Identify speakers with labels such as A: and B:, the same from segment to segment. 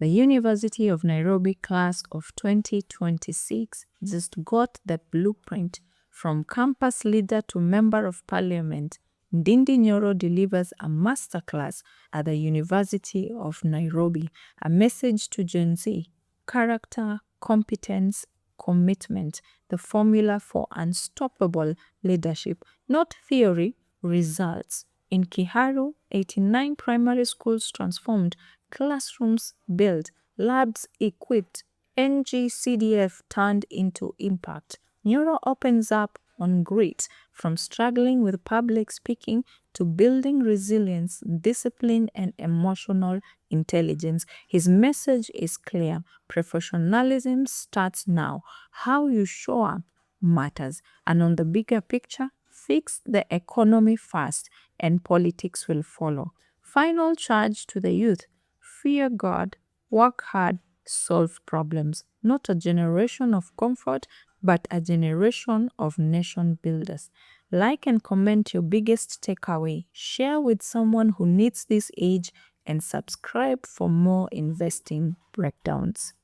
A: The University of Nairobi class of 2026 just got the blueprint. From campus leader to member of parliament, Ndindi Nyoro delivers a masterclass at the University of Nairobi, a message to Gen Z: character, competence, commitment, the formula for unstoppable leadership, not theory, results. In Kiharu, 89 primary schools transformed, classrooms built, labs equipped, NG-CDF turned into impact. Nyoro opens up on grit, from struggling with public speaking to building resilience, discipline, and emotional intelligence. His message is clear: professionalism starts now. How you show up matters. And on the bigger picture, fix the economy first, and politics will follow. Final charge to the youth: fear God, work hard, solve problems. Not a generation of comfort, but a generation of nation builders. Like and comment your biggest takeaway. Share with someone who needs this age, and subscribe for more investing breakdowns.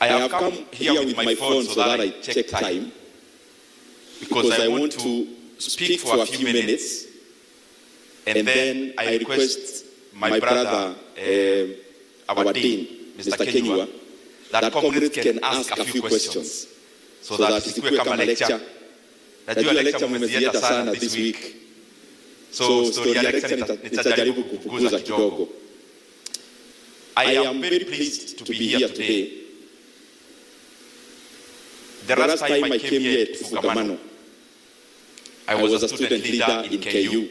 B: I have come here with my phone so that I check time, because I want to speak for a few minutes, and then I request my brother, our Dean, Mr. Kenywa, that comrades can ask a few questions so that isikuwe kama lecture. Najua lecture mmezienda sana this week, so story ya lecture nitajaribu kukuguza kidogo. I am very pleased to be here today. The last time I came here to Fugamano, I was a student leader in KU.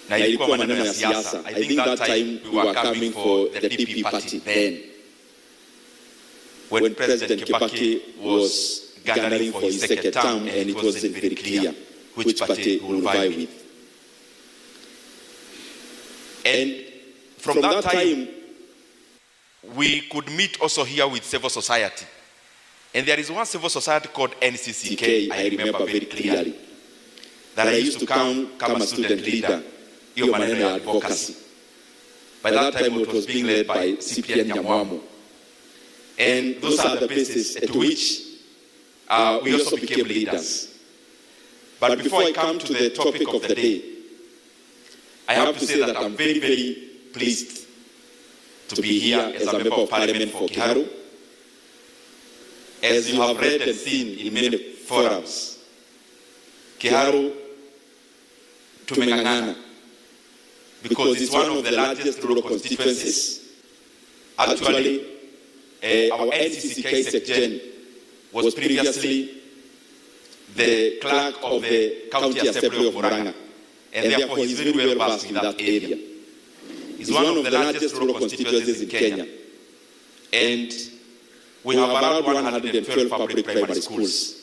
B: Na ilikuwa maneno ya siasa. I think that time we were coming for the DP party then, when President Kibaki was gunning for his second term, and it wasn't very clear which party he would vie with. And from that time, we could meet also here with civil society. And there is one civil society called NCCK, I remember very clearly, that I used to come a student leader, hiyo maneno ya advocacy. By that time it was being led by CPN Nyamwamo. And those are the bases at which we also became leaders. But before I come to the topic of the day, I have to say that I'm very, very pleased to be here as a member of parliament for Kiharu. As you have read and seen in many forums, Kiharu tumeng'ang'ana, because it's one of the largest rural constituencies. Actually, our NCCK section was previously the clerk of the county assembly of Murang'a, and therefore he's very well versed in that area. It's one of the largest rural constituencies in Kenya, and we have around 112 public primary schools.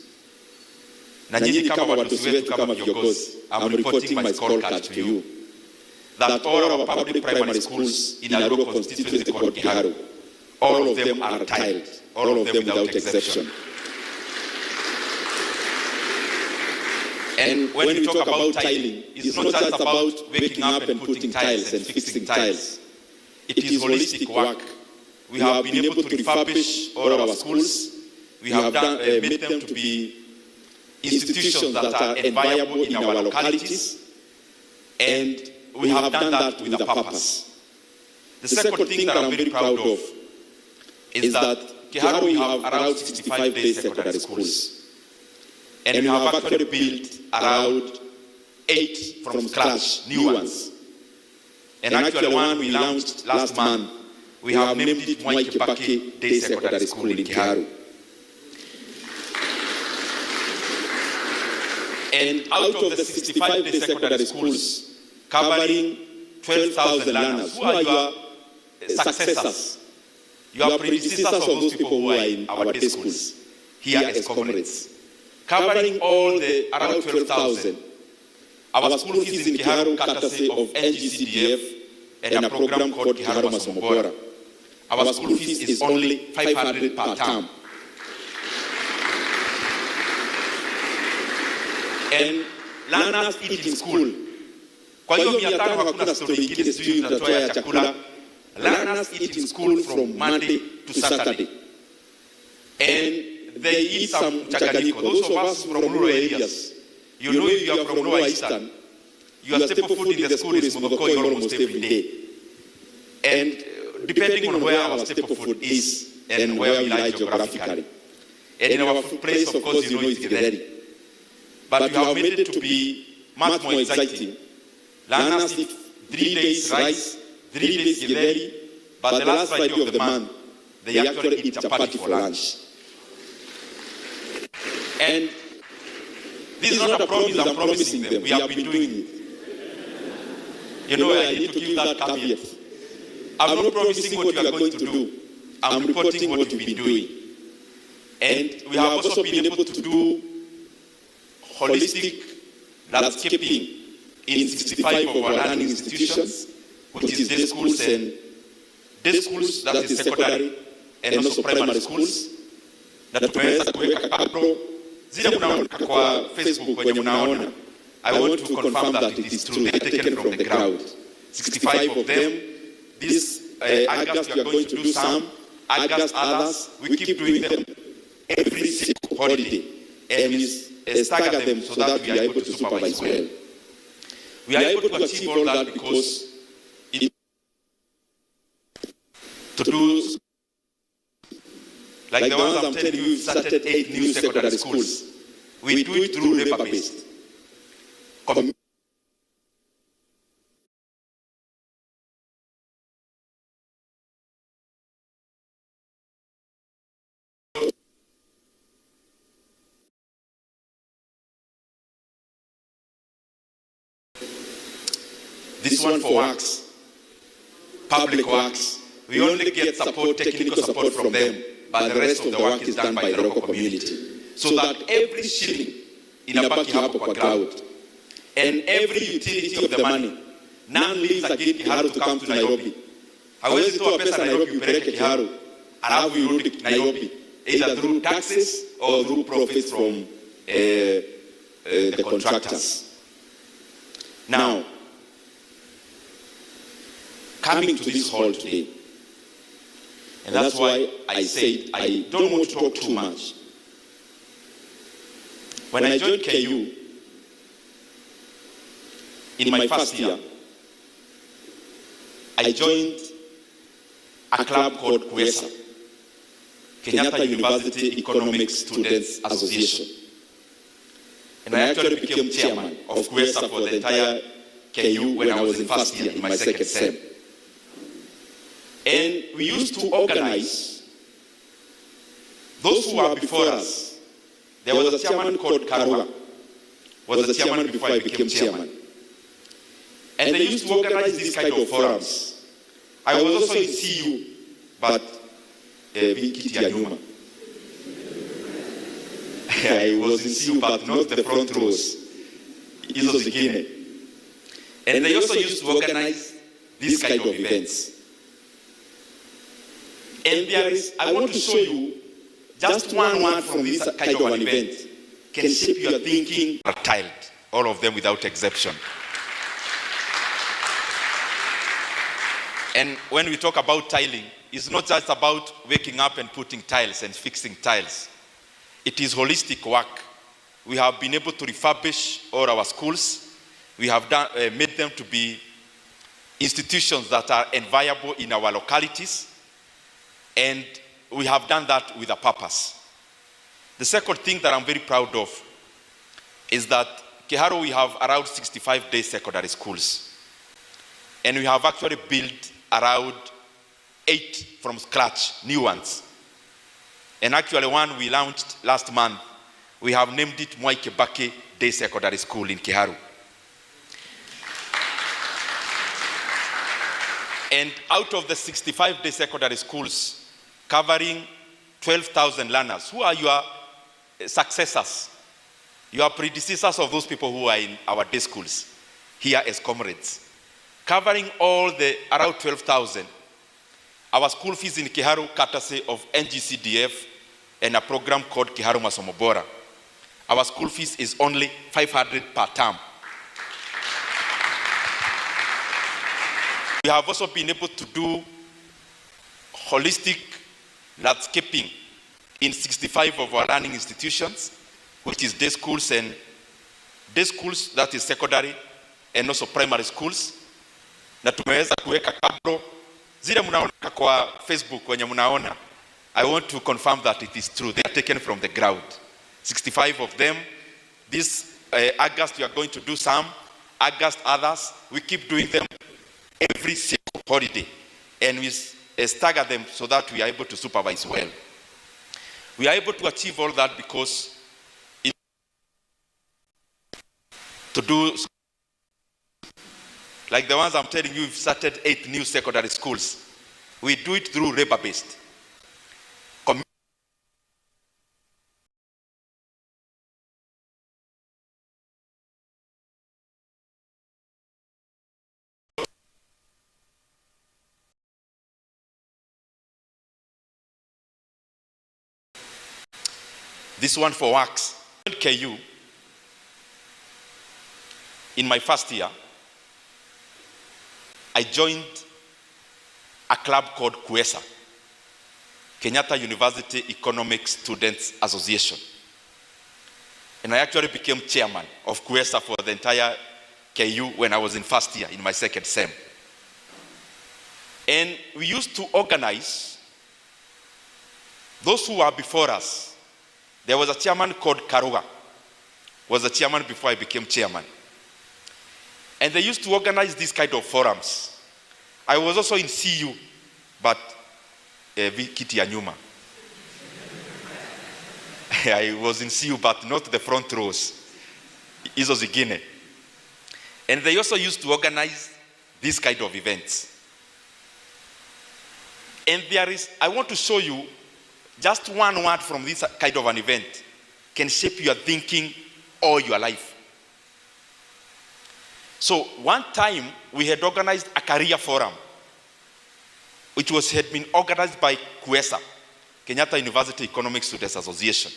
B: Na nyinyi kama watusi wetu kama viongozi, I'm reporting my scorecard to you that all our public primary schools in our rural constituency called Kiharu, all of them are tiled, all of them without exception. And when we talk about tiling, it's not just about waking up and putting tiles and fixing tiles. It is holistic work. We have been able to refurbish all our schools. We have made them to be institutions that are enviable in our localities. And we have done that with a purpose. The second thing that I'm very proud of is that Kiharu, we have around 65 day secondary schools. And we have actually built around 8 from scratch, new ones. And actually one we launched last month, we have named it Mwai Kibaki Day Secondary School in Kiharu. And out of the 65 day secondary schools, covering 12,000 learners, who are your successors? Your predecessors of those people who are in our day schools, here as comrades. Covering all the around 12,000. Our school fees in Kiharu, courtesy of NG-CDF and a program called Kiharu Masomobora. Our school fees is only 500 per term. And learners eat in school. Kwa hiyo 500 hakuna story ingine sijui tutatoa ya chakula. Learners eat in school from Monday to Saturday. And they eat some chaganyiko. Those of us from rural areas, you know if you are from Lower Eastern, your staple food in the school is modokoi almost every day. And depending on where our staple food is and where we lie geographically. And in our place, of course, you know it's Githeri. But we have made it to be much more exciting. Learners eat 3 days rice, 3 days Githeri, but the last Friday of the month, they actually eat chapati for lunch. And this is not a promise I'm promising them. We have been doing it. You know, I need to give that caveat. I'm not promising what we are going to do. I'm reporting what we've been doing. And we have also been able to do holistic landscaping in 65 of our learning institutions, which is day schools, that is secondary, and also primary schools. Na tumeweza kuweka kapro zile mnaona kwa Facebook kwenye mnaona. I want to confirm that it is true. They are taken from the ground. 65 of them. This August we are going to do some. August others. We keep doing them every single holiday. And we stagger them so that we are able to supervise well. We are able to achieve all that because to do like the ones I'm telling you, we've started 8 new secondary schools. We do it through labor-based. This one for works, public works. We only get support, technical support from them, but the rest of the work is done by the local community. So that every shilling inabaki hapo kwa crowd, and every utility of the money, none leaves again Kiharu to come to Nairobi. Hawezi toa pesa Nairobi upeleke Kiharu, alafu irudi Nairobi, either through taxes or through profits from the contractors. Now, coming to this hall today, and that's why I said I don't want to talk too much. When I joined KU, in my first year, I joined a club called KUESA, Kenyatta University Economic Students Association. And I actually became chairman of KUESA for the entire KU when I was in first year, in my second sem. And we used to organize those who were before us. There was a chairman called Karua, was the chairman before I became chairman. And they used to organize these kind of forums. I was also in CU, but I was in CU, but not the front rows. And they also used to organize these kind of events. And I want to show you just one word from this kind of an event can shape your thinking. Tiled, all of them without exception. And when we talk about tiling, it's not just about waking up and putting tiles and fixing tiles. It is holistic work. We have been able to refurbish all our schools. We have made them to be institutions that are enviable in our localities. And we have done that with a purpose. The second thing that I'm very proud of is that Kiharu, we have around 65 day secondary schools. And we have actually built around 8 from scratch, new ones. And actually one we launched last month, we have named it Mwai Kibaki Day Secondary School in Kiharu. And out of the 65 day secondary schools, covering 12,000 learners, who are your successors, your predecessors of those people who are in our day schools, here as comrades. Covering all the around 12,000, our school fees in Kiharu, courtesy of NG-CDF and a program called Kiharu Masomo Bora, our school fees is only 500 per term. We have also been able to do holistic landscaping in 65 of our learning institutions, which is day schools, that is secondary, and also primary schools. Na tumeweza kuweka kablo zile mnaona kwa Facebook wenye mnaona. I want to confirm that it is true. They are taken from the ground. 65 of them. This August we are going to do some. August others. We keep doing them every single holiday. And we stagger them so that we are able to supervise well. We are able to achieve all that because to do, like the ones I'm telling you, we've started 8 new secondary schools. We do it through labor-based. This one for works. KU, in my first year, I joined a club called KUESA, Kenyatta University Economic Students Association. And I actually became chairman of KUESA for the entire KU when I was in first year, in my second sem. And we used to organize those who were before us. There was a chairman called Karuga, was the chairman before I became chairman. And they used to organize these kind of forums. I was also in CU, but kiti ya nyuma. I was in CU, but not the front rows. Hizo zingine. And they also used to organize these kind of events. And I want to show you just one word from this kind of an event can shape your thinking all your life. So one time we had organized a career forum, which had been organized by KUESA, Kenyatta University Economic Students Association.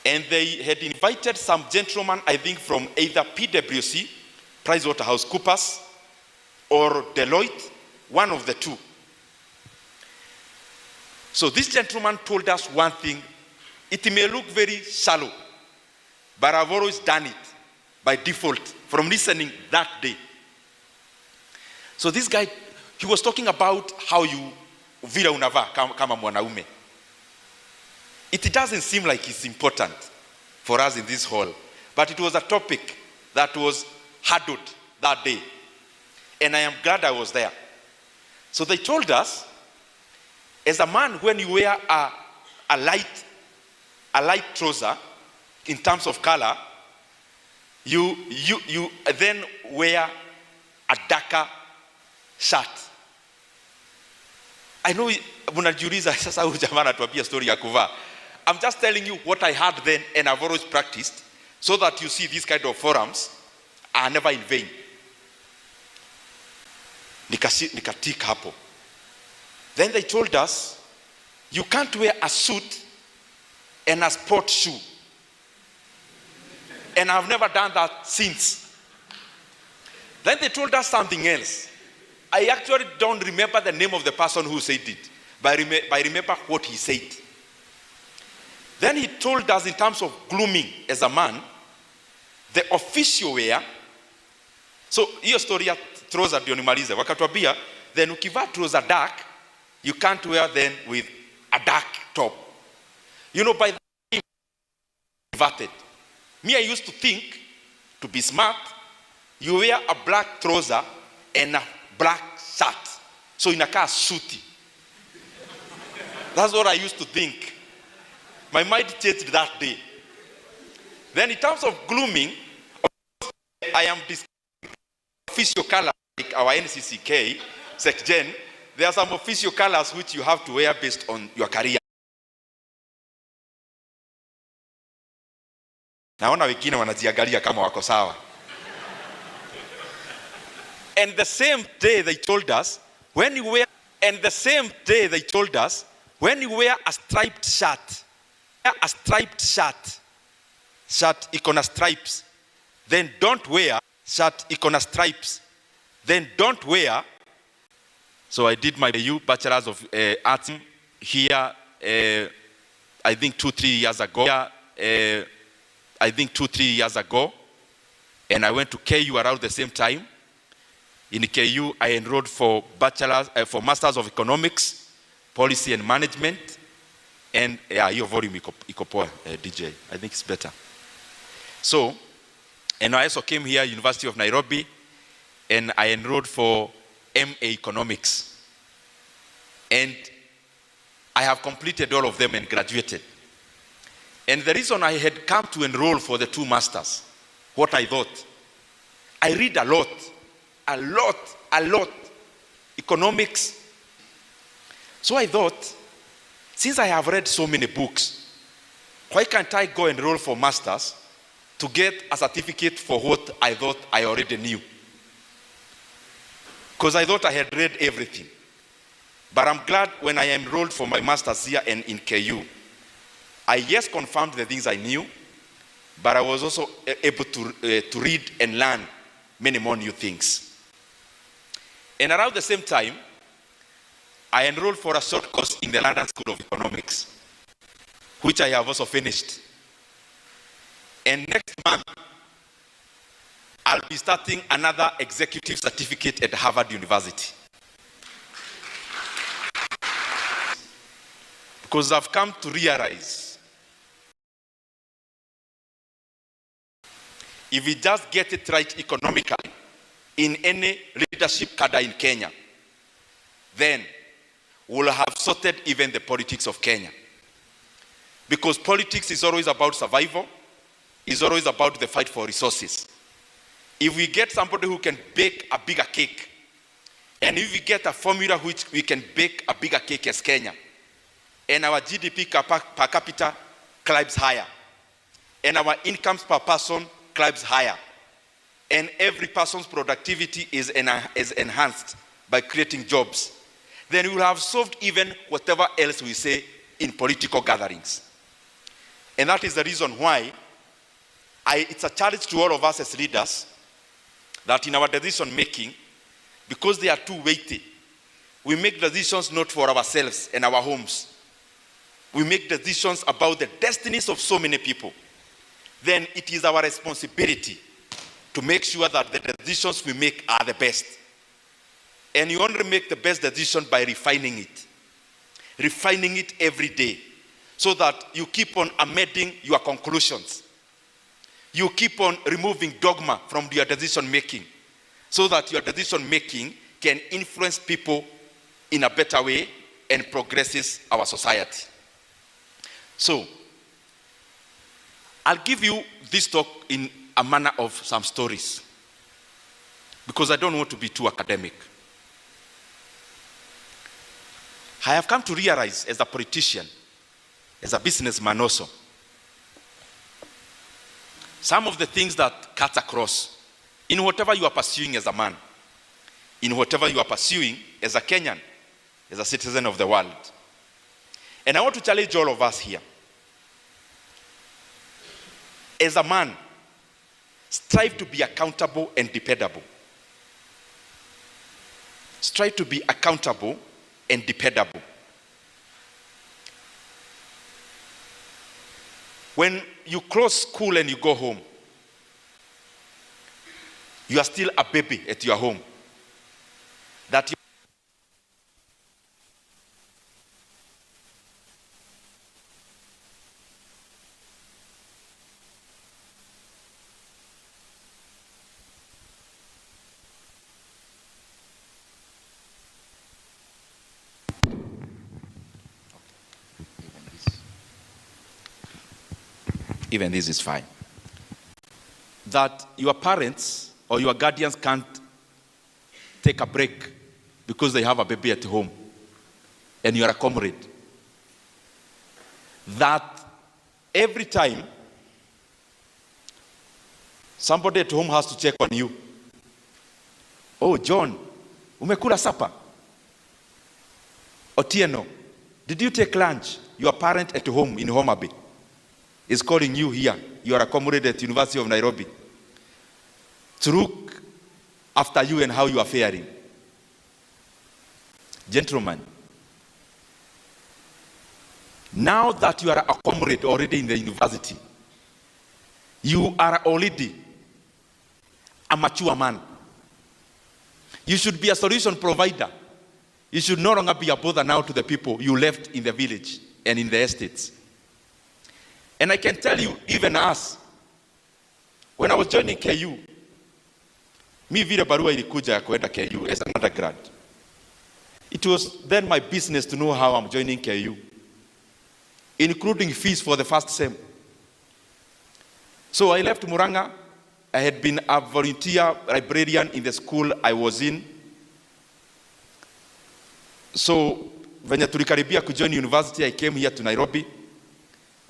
B: And they had invited some gentlemen, I think from either PwC, PricewaterhouseCoopers, or Deloitte, one of the two. So this gentleman told us one thing. It may look very shallow, but I've always done it by default from listening that day. So this guy, he was talking about how you vile unavaa kama mwanaume. It doesn't seem like it's important for us in this hall, but it was a topic that was handled that day. And I am glad I was there. So they told us, as a man, when you wear a light trouser in terms of color, you then wear a darker shirt. I know mnajiuliza sasa huyu jamaa anatuambia story ya kuvaa. I'm just telling you what I had then and I've always practiced so that you see these kind of forums are never in vain. Nikatika hapo. Then they told us, you can't wear a suit and a sport shoe. And I've never done that since. Then they told us something else. I actually don't remember the name of the person who said it, but I remember what he said. Then he told us in terms of grooming as a man, the official wear. So hiyo story ya trouser ndio nimalize. Wakatuambia, then ukivaa trouser dark, you can't wear then with a dark top. You know, by the time inverted. Me, I used to think, to be smart, you wear a black trouser and a black shirt. So inakaa suti. That's what I used to think. My mind changed that day. Then in terms of grooming, I am discussing official color like our NCCK, SecGen. There are some official colors which you have to wear based on your career. Naona wengine wanajiangalia kama wako sawa. And the same day they told us, when you wear a striped shirt, shirt iko na stripes, then don't wear shirt iko na stripes, then don't wear. So I did my Bachelor's of Arts here, I think 2-3 years ago. I think 2-3 years ago, and I went to KU around the same time. In KU, I enrolled for for Masters of Economics, Policy and Management, and your volume iko poa, DJ. I think it's better. So, and I also came here, University of Nairobi, and I enrolled for MA Economics. And I have completed all of them and graduated. And the reason I had come to enroll for the 2 masters, what I thought, I read a lot, economics. So I thought, since I have read so many books, why can't I go enroll for masters to get a certificate for what I thought I already knew? Because I thought I had read everything. But I'm glad when I enrolled for my masters here and in KU, I confirmed the things I knew, but I was also able to read and learn many more new things. And around the same time, I enrolled for a short course in the London School of Economics, which I have also finished. And next month, I'll be starting another executive certificate at Harvard University. Because I've come to realize, if we just get it right economically in any leadership cadre in Kenya, then we'll have sorted even the politics of Kenya. Because politics is always about survival, is always about the fight for resources. If we get somebody who can bake a bigger cake, and if we get a formula which we can bake a bigger cake as Kenya, and our GDP per capita climbs higher, and our incomes per person climbs higher, and every person's productivity is enhanced by creating jobs, then we will have solved even whatever else we say in political gatherings. And that is the reason why it's a challenge to all of us as leaders that in our decision making, because they are too weighty, we make decisions not for ourselves and our homes. We make decisions about the destinies of so many people. Then it is our responsibility to make sure that the decisions we make are the best. And you only make the best decision by refining it every day, so that you keep on amending your conclusions. You keep on removing dogma from your decision making, so that your decision making can influence people in a better way and progresses our society. So, I'll give you this talk in a manner of some stories, because I don't want to be too academic. I have come to realize as a politician, as a businessman also, some of the things that cut across in whatever you are pursuing as a man, in whatever you are pursuing as a Kenyan, as a citizen of the world. And I want to challenge all of us here. As a man, strive to be accountable and dependable. Strive to be accountable and dependable. When you close school and you go home, you are still a baby at your home. That even this is fine. That your parents or your guardians can't take a break because they have a baby at home and you're a comrade. That every time somebody at home has to check on you. Oh, John, umekula supper? Otieno, did you take lunch? Your parent at home in Homa Bay is calling you here you are a comrade at University of Nairobi, to look after you and how you are faring. Gentlemen, now that you are a comrade already in the university, you are already a mature man. You should be a solution provider. You should no longer be a bother now to the people you left in the village and in the estates. And I can tell you, even us, when I was joining KU, mi vile barua ilikuja ya kuenda KU as an undergrad, it was then my business to know how I'm joining KU, including fees for the first sem. So I left Muranga. I had been a volunteer librarian in the school I was in. So when tulikaribia kujoin university, I came here to Nairobi.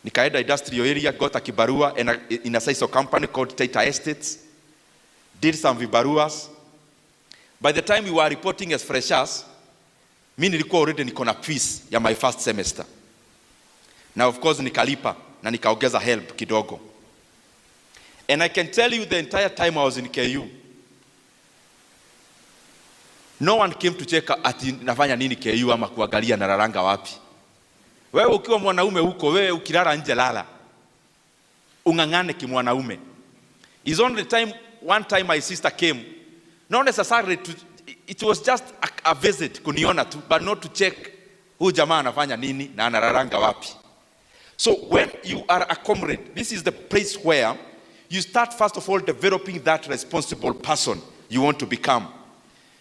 B: Nikaenda industrial area, got a kibarua in a size of company called Taita Estates. Did some vibaruas. By the time we were reporting as freshers, mi nilikuwa already niko na fees ya my first semester. Now of course nikalipa na nikaongeza help kidogo. And I can tell you the entire time I was in KU, no one came to check ati nafanya nini KU ama kuangalia nalalanga wapi. Wewe ukiwa mwanaume huko, wewe ukilala nje lala. Ungangane kimwanaume. It's only one time my sister came, not necessarily it was just a visit kuniona tu, but not to check huyu jamaa anafanya nini na analalanga wapi. So when you are a comrade, this is the place where you start first of all developing that responsible person you want to become.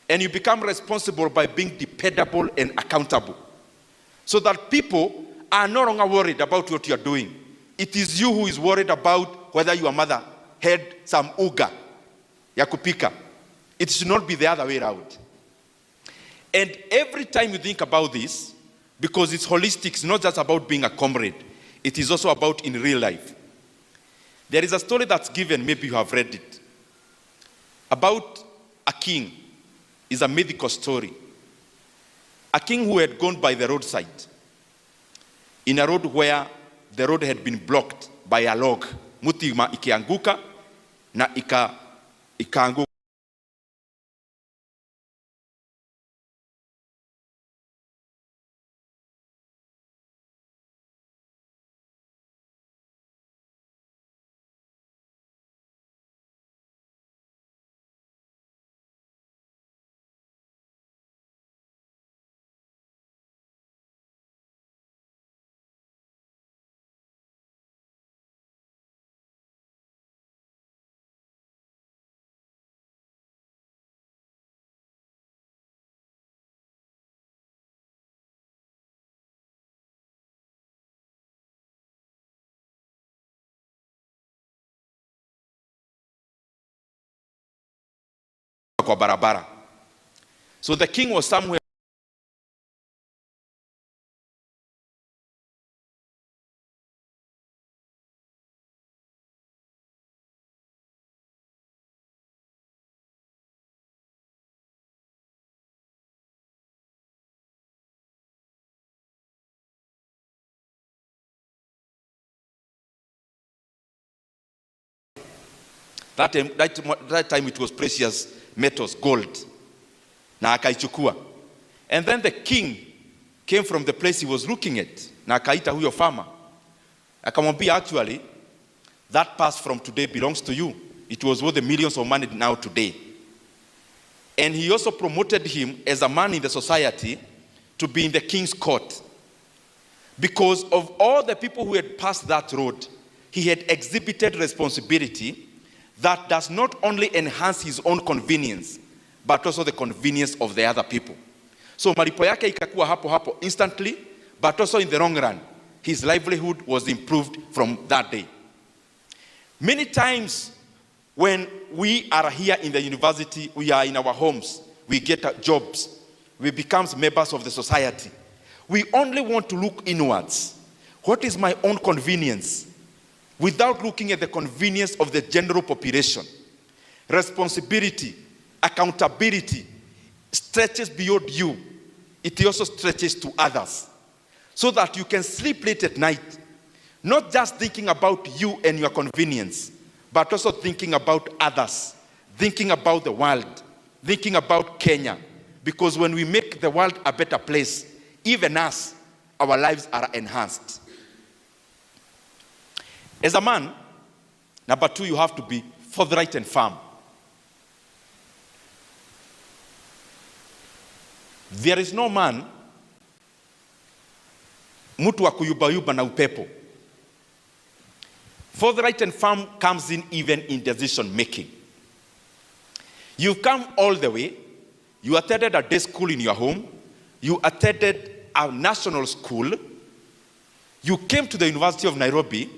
B: And you become responsible by being dependable and accountable. So that people are no longer worried about what you are doing. It is you who is worried about whether your mother had some uga ya kupika. It should not be the other way around. And every time you think about this, because it's holistic, it's not just about being a comrade, it is also about in real life. There is a story that's given, maybe you have read it, about a king. It's a mythical story. A king who had gone by the roadside, in a road where the road had been blocked by a log. Muti ikianguka na ikaanguka. Kwa barabara. So the king was somewhere. That time it was precious metals, gold. Na akaichukua. And then the king came from the place he was looking at. Na akaita huyo farmer. Akamwambia, actually, that past from today belongs to you. It was worth the millions of money now today. And he also promoted him as a man in the society to be in the king's court. Because of all the people who had passed that road, he had exhibited responsibility that does not only enhance his own convenience, but also the convenience of the other people. So malipo yake ikakuwa hapo hapo instantly, but also in the long run, his livelihood was improved from that day. Many times when we are here in the university, we are in our homes, we get jobs, we become members of the society. We only want to look inwards. What is my own convenience? Without looking at the convenience of the general population. Responsibility, accountability stretches beyond you. It also stretches to others. So that you can sleep late at night Not just thinking about you and your convenience, but also thinking about others, thinking about the world, thinking about Kenya. Because when we make the world a better place, even us, our lives are enhanced. As a man, number 2, you have to be forthright and firm. There is no man mtu wa kuyubayuba na upepo. Forthright and firm comes in even in decision making. You've come all the way. You attended a day school in your home. You attended a national school. You came to the University of Nairobi.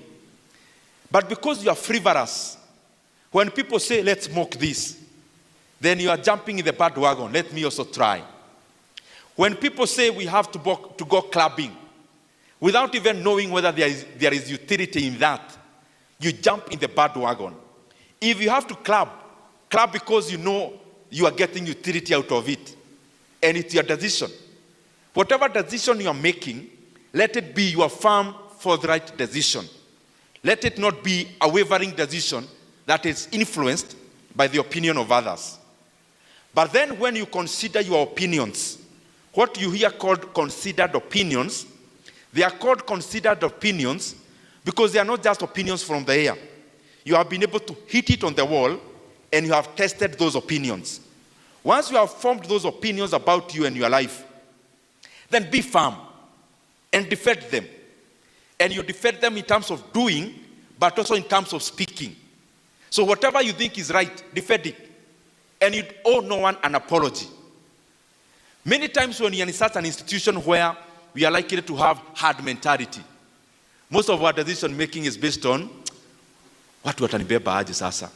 B: But because you are frivolous, when people say, let's mock this, then you are jumping in the bandwagon. Let me also try. When people say we have to go clubbing, without even knowing whether there is utility in that, you jump in the bandwagon. If you have to club because you know you are getting utility out of it, and it's your decision. Whatever decision you are making, let it be your firm, forthright decision. Let it not be a wavering decision that is influenced by the opinion of others. But then when you consider your opinions, what you hear called considered opinions, they are called considered opinions because they are not just opinions from the air. You have been able to hit it on the wall and you have tested those opinions. Once you have formed those opinions about you and your life, then be firm and defend them. And you defend them in terms of doing, but also in terms of speaking. So whatever you think is right, defend it. And you owe no one an apology. Many times when you're in such an institution where we are likely to have hard mentality, most of our decision making is based on watu watanibeba aje sasa,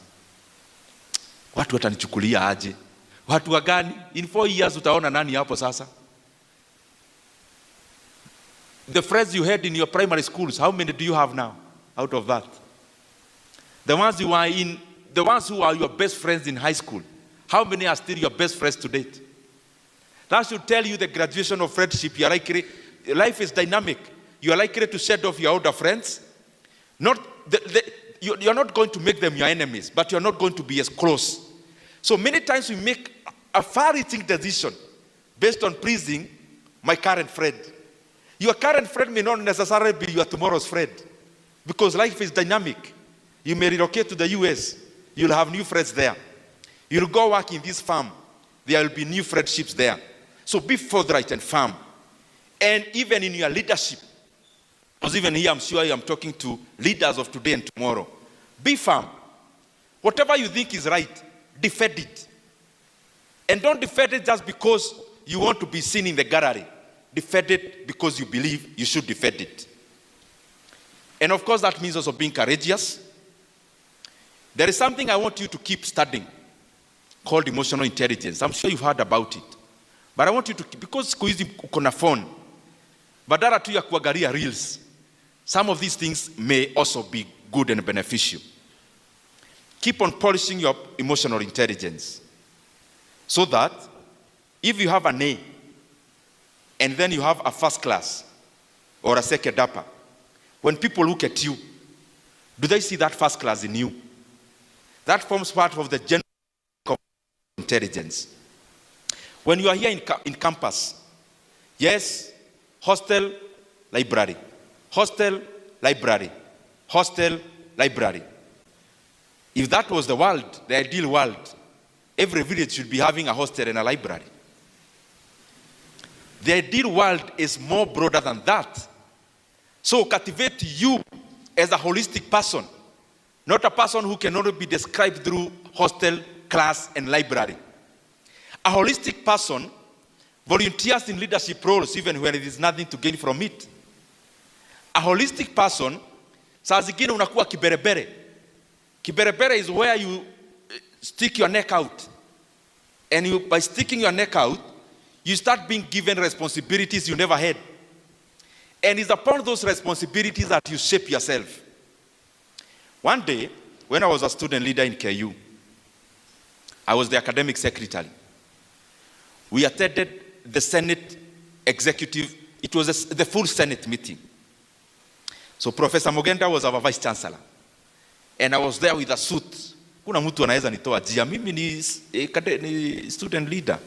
B: watu watanichukulia aje, watu wagani, in 4 years utaona nani hapo sasa. The friends you had in your primary schools, how many do you have now out of that? The ones who are your best friends in high school, how many are still your best friends to date? That should tell you the graduation of friendship. Life is dynamic. You are likely to shed off your older friends. You're not going to make them your enemies, but you're not going to be as close. So many times we make a far-reaching decision based on pleasing my current friend. Your current friend may not necessarily be your tomorrow's friend, because life is dynamic. You may relocate to the US. You'll have new friends there. You'll go work in this farm. There will be new friendships there. So be forthright and firm. And even in your leadership, because even here I'm sure I'm talking to leaders of today and tomorrow. Be firm. Whatever you think is right, defend it. And don't defend it just because you want to be seen in the gallery. Defend it because you believe you should defend it. And of course that means also being courageous. There is something I want you to keep studying called emotional intelligence. I'm sure you've heard about it. But I want you to, because siku hizi uko na phone, badala tu ya kuangalia reels, some of these things may also be good and beneficial. Keep on polishing your emotional intelligence so that if you have an A and then you have a first class or a second upper, when people look at you, do they see that first class in you? That forms part of the general intelligence. When you are here in campus, yes, hostel, library, hostel, library, hostel, library. If that was the world, the ideal world, every village should be having a hostel and a library. The ideal world is more broader than that. So cultivate you as a holistic person, not a person who can only be described through hostel, class, and library. A holistic person volunteers in leadership roles even when there is nothing to gain from it. A holistic person, saa zingine unakuwa kiberebere. Kiberebere is where you stick your neck out. And by sticking your neck out, you start being given responsibilities you never had. And it's upon those responsibilities that you shape yourself. One day, when I was a student leader in KU, I was the academic secretary. We attended the Senate executive, it was the full Senate meeting. So Professor Mogenda was our vice chancellor. And I was there with a suit. Kuna mtu anaweza nitoa jia. Mimi ni student leader.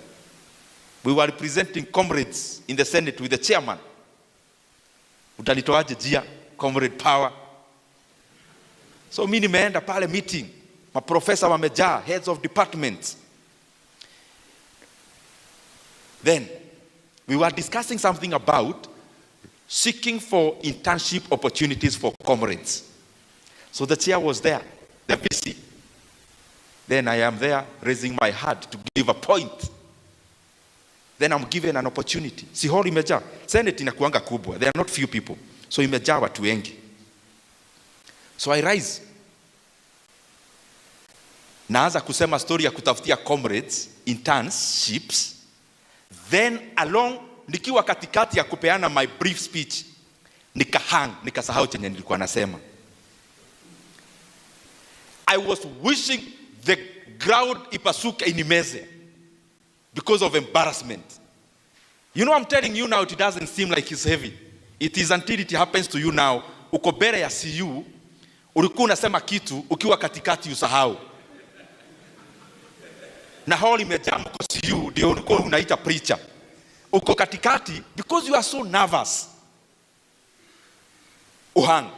B: We were representing comrades in the Senate with the chairman. Utanitoaje jia? Comrade power. So mimi nimeenda pale meeting. Maprofesa wamejaa, heads of departments. Then we were discussing something about seeking for internship opportunities for comrades. So the chair was there, the VC. Then I am there raising my hand to give a point. Then I'm given an opportunity. Si hall imejaa. Senate inakuanga kubwa. There are not few people. So imejaa watu wengi. So I rise. Naanza kusema story ya kutafutia comrades, internships. Then along, nikiwa katikati ya kupeana my brief speech, nikasahau chenye nilikuwa nasema. I was wishing the ground ipasuke inimeze because of embarrassment. You know, I'm telling you now, it doesn't seem like it's heavy. It is until it happens to you now. Uko mbele ya CU, ulikuwa unasema kitu, ukiwa katikati usahau. Na hall imejaa mko CU, ndio ulikuwa unaita preacher. Uko katikati, because you are so nervous. Uhang.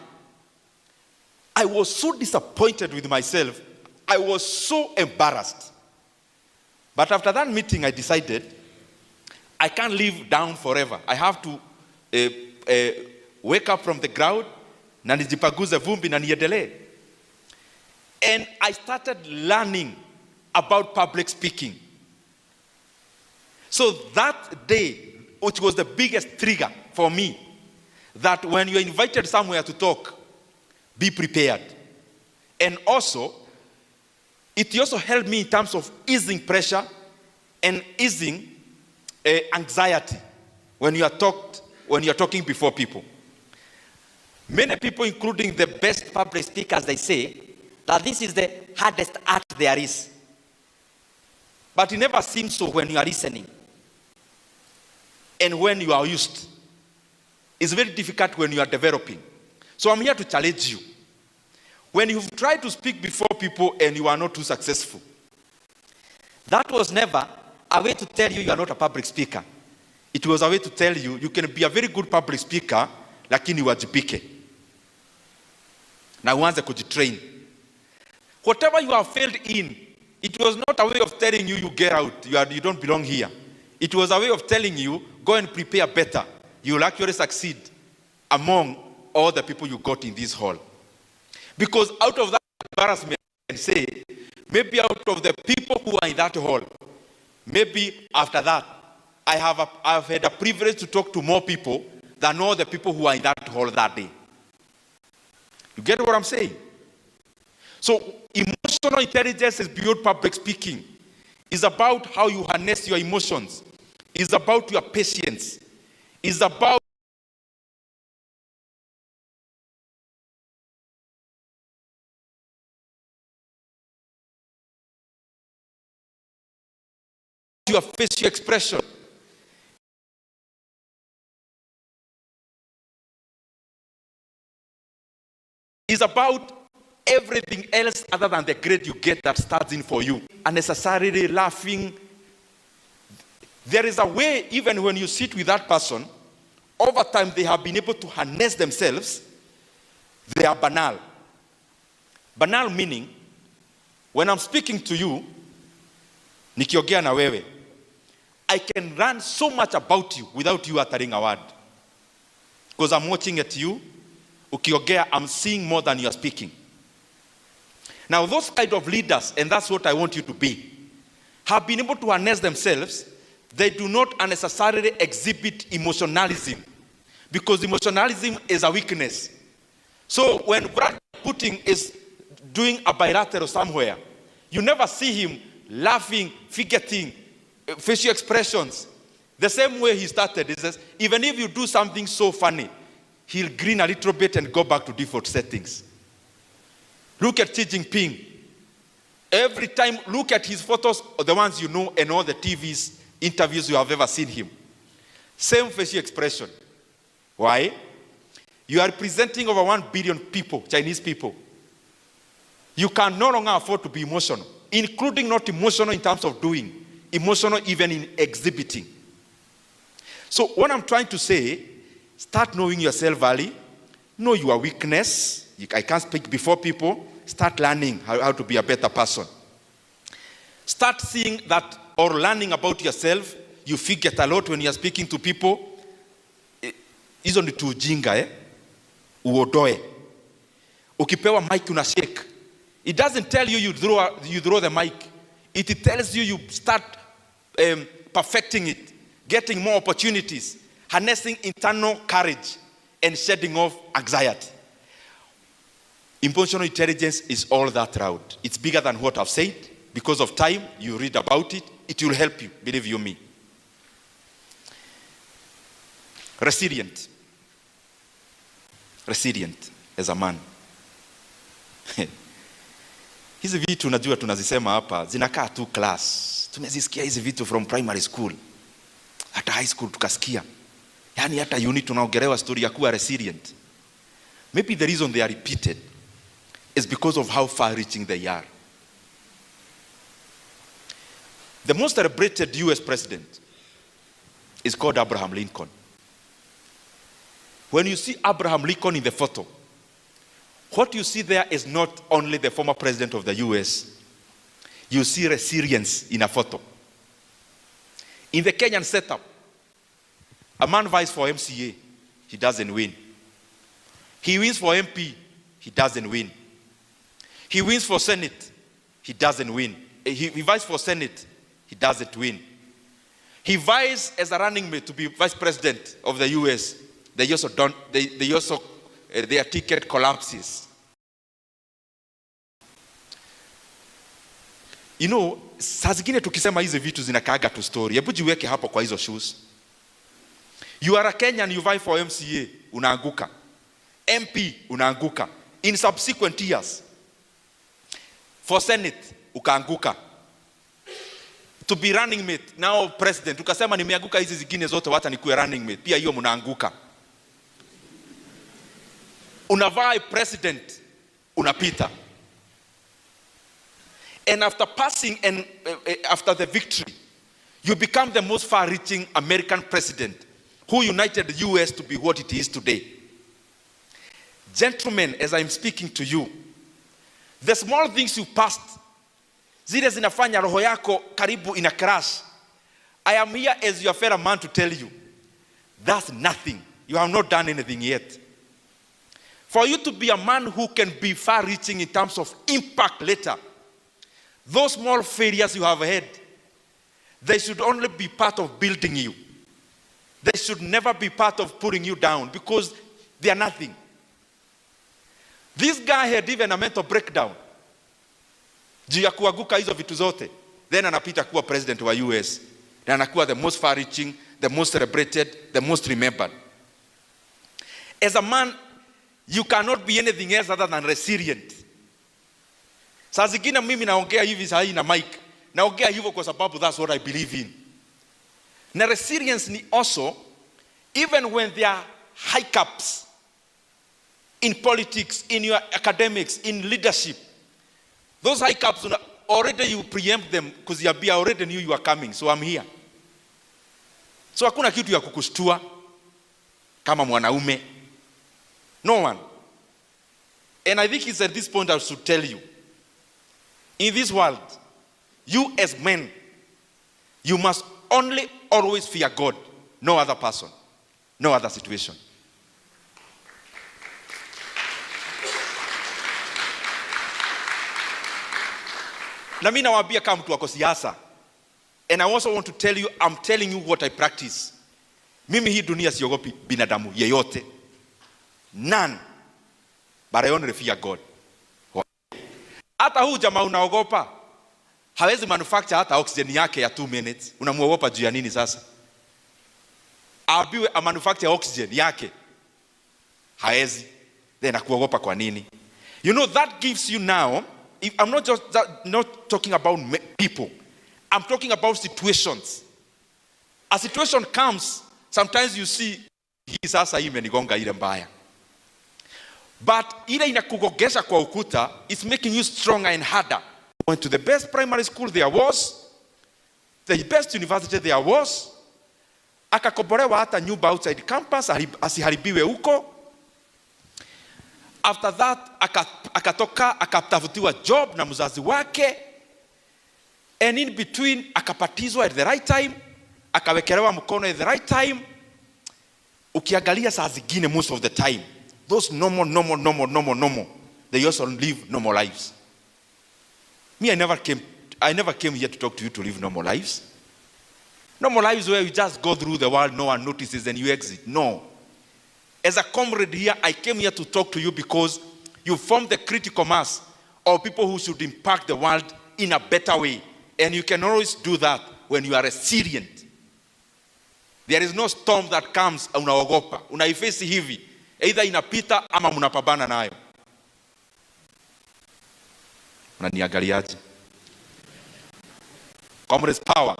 B: I was so disappointed with myself. I was so embarrassed. But after that meeting, I decided I can't live down forever. I have to wake up from the ground, na nijipaguze vumbi na niendelee. And I started learning about public speaking. So that day, which was the biggest trigger for me, that when you're invited somewhere to talk, be prepared. And also, it also helped me in terms of easing pressure and easing anxiety when you are talking before people. Many people, including the best public speakers, they say that this is the hardest art there is. But it never seems so when you are listening. And when you are used. It's very difficult when you are developing. So I'm here to challenge you. When you've tried to speak before people and you are not too successful, that was never a way to tell you are not a public speaker. It was a way to tell you you can be a very good public speaker, lakini wajibike. Na uanze kujitrain. Whatever you have failed in, it was not a way of telling you get out, you don't belong here. It was a way of telling you, go and prepare better. You will actually succeed among all the people you got in this hall. Because out of that embarrassment, I can say, maybe out of the people who are in that hall, maybe after that, I have had a privilege to talk to more people than all the people who are in that hall that day. You get what I'm saying? So emotional intelligence is beyond public speaking. It's about how you harness your emotions. It's about your patience. It's about your facial expression. It's about everything else other than the grade you get that starts in for you. Unnecessarily laughing. There is a way, even when you sit with that person, over time they have been able to harness themselves. They are banal. Banal meaning, when I'm speaking to you, nikiongea na wewe, I can learn so much about you without you uttering a word. Because I'm watching at you, ukiongea, I'm seeing more than you are speaking. Now those kind of leaders, and that's what I want you to be, have been able to harness themselves. They do not unnecessarily exhibit emotionalism, because emotionalism is a weakness. So when Brad Putin is doing a bilateral somewhere, you never see him laughing, forgetting, facial expressions. The same way he started, he says, even if you do something so funny, he'll grin a little bit and go back to default settings. Look at Xi Jinping. Every time, look at his photos, the ones you know, and all the TV's interviews you have ever seen him. Same facial expression. Why? You are representing over 1 billion people, Chinese people. You can no longer afford to be emotional, including not emotional in terms of doing, emotional even in exhibiting. So what I'm trying to say, start knowing yourself early, know your weakness. I can't speak before people. Start learning how to be a better person. Start seeing that or learning about yourself. You forget a lot when you're speaking to people. Hizo ni tujinga, uodoe. Ukipewa mic una shake. It doesn't tell you you throw the mic. It tells you start perfecting it, getting more opportunities, harnessing internal courage, and shedding off anxiety. Emotional intelligence is all that route. It's bigger than what I've said. Because of time, you read about it. It will help you, believe you me. Resilient. Resilient as a man. Hizi vitu unajua tunazisema hapa, zinakaa tu class. Tumezisikia hizi vitu from primary school. Hata high school tukasikia. Yani hata uni tunaongerewa story ya kuwa resilient. Maybe the reason they are repeated is because of how far-reaching they are. The most celebrated US president is called Abraham Lincoln. When you see Abraham Lincoln in the photo, what you see there is not only the former president of the US. You see resilience in a photo. In the Kenyan setup, a man vies for MCA, he doesn't win. He wins for MP, he doesn't win. He wins for Senate, he doesn't win. He vies for Senate, he doesn't win. He vies as a running mate to be vice president of the US. Their ticket collapses. You know, saa zingine tukisema hizi vitu zinakaaga tu story. Hebu jiweke hapo kwa hizo shoes. You are a Kenyan, you vie for MCA, unaanguka. MP, unaanguka. In subsequent years, for Senate, ukaanguka. To be running mate, now president, ukasema nimeanguka hizi zingine zote wacha nikuwe running mate. Pia hiyo mnaanguka. Unavai president, unapita. And after passing and after the victory, you become the most far-reaching American president who united the US to be what it is today. Gentlemen, as I'm speaking to you, the small things you passed, zile zinafanya roho yako karibu ina crash. I am here as your fellow man to tell you, that's nothing. You have not done anything yet. For you to be a man who can be far-reaching in terms of impact later, those small failures you have had, they should only be part of building you. They should never be part of putting you down because they are nothing. This guy had even a mental breakdown. Juu ya kuaguka hizo vitu zote. Then anapita kuwa president wa US. Na anakuwa the most far-reaching, the most celebrated, the most remembered. As a man, you cannot be anything else other than resilient. Saa zingine mimi naongea hivi saa hii na mic. Naongea hivyo kwa sababu that's what I believe in. Na resilience ni also, even when there are hiccups in politics, in your academics, in leadership, those hiccups, already you preempt them because you already knew you are coming, so I'm here. So hakuna kitu ya kukushtua kama mwanaume. No one. And I think it's at this point I should tell you, in this world, you as men, you must only always fear God, no other person, no other situation. Na mimi nawaambia kama mtu wako siasa. And I also want to tell you, I'm telling you what I practice. Mimi hii dunia siogopi binadamu yeyote. None. But I only fear God. Hata huu jamaa unaogopa, hawezi manufacture hata oxygen yake ya 2 minutes. Unamuogopa juu ya nini sasa? Abiwe a manufacture oxygen yake. Hawezi. Then akuogopa kwa nini? You know, that gives you now, I'm not talking about people. I'm talking about situations. A situation comes, sometimes you see, hii sasa hii imenigonga ile mbaya. But ile inakugogesha kwa ukuta, it's making you stronger and harder. Went to the best primary school there was, the best university there was, akakobolewa hata nyumba outside campus, asiharibiwe huko. After that, akatoka, akatafutiwa job na mzazi wake, and in between, akapatizwa at the right time, akawekelewa mkono at the right time. Ukiangalia saa zingine most of the time, those normal, they also live normal lives. Me, I never came here to talk to you to live normal lives. Normal lives where you just go through the world, no one notices, and you exit. No. As a comrade here, I came here to talk to you because you form the critical mass of people who should impact the world in a better way. And you can always do that when you are resilient. There is no storm that comes unaogopa. Unaifesi hivi. Either inapita ama mnapambana nayo. Unaniangaliaje? Comrades power.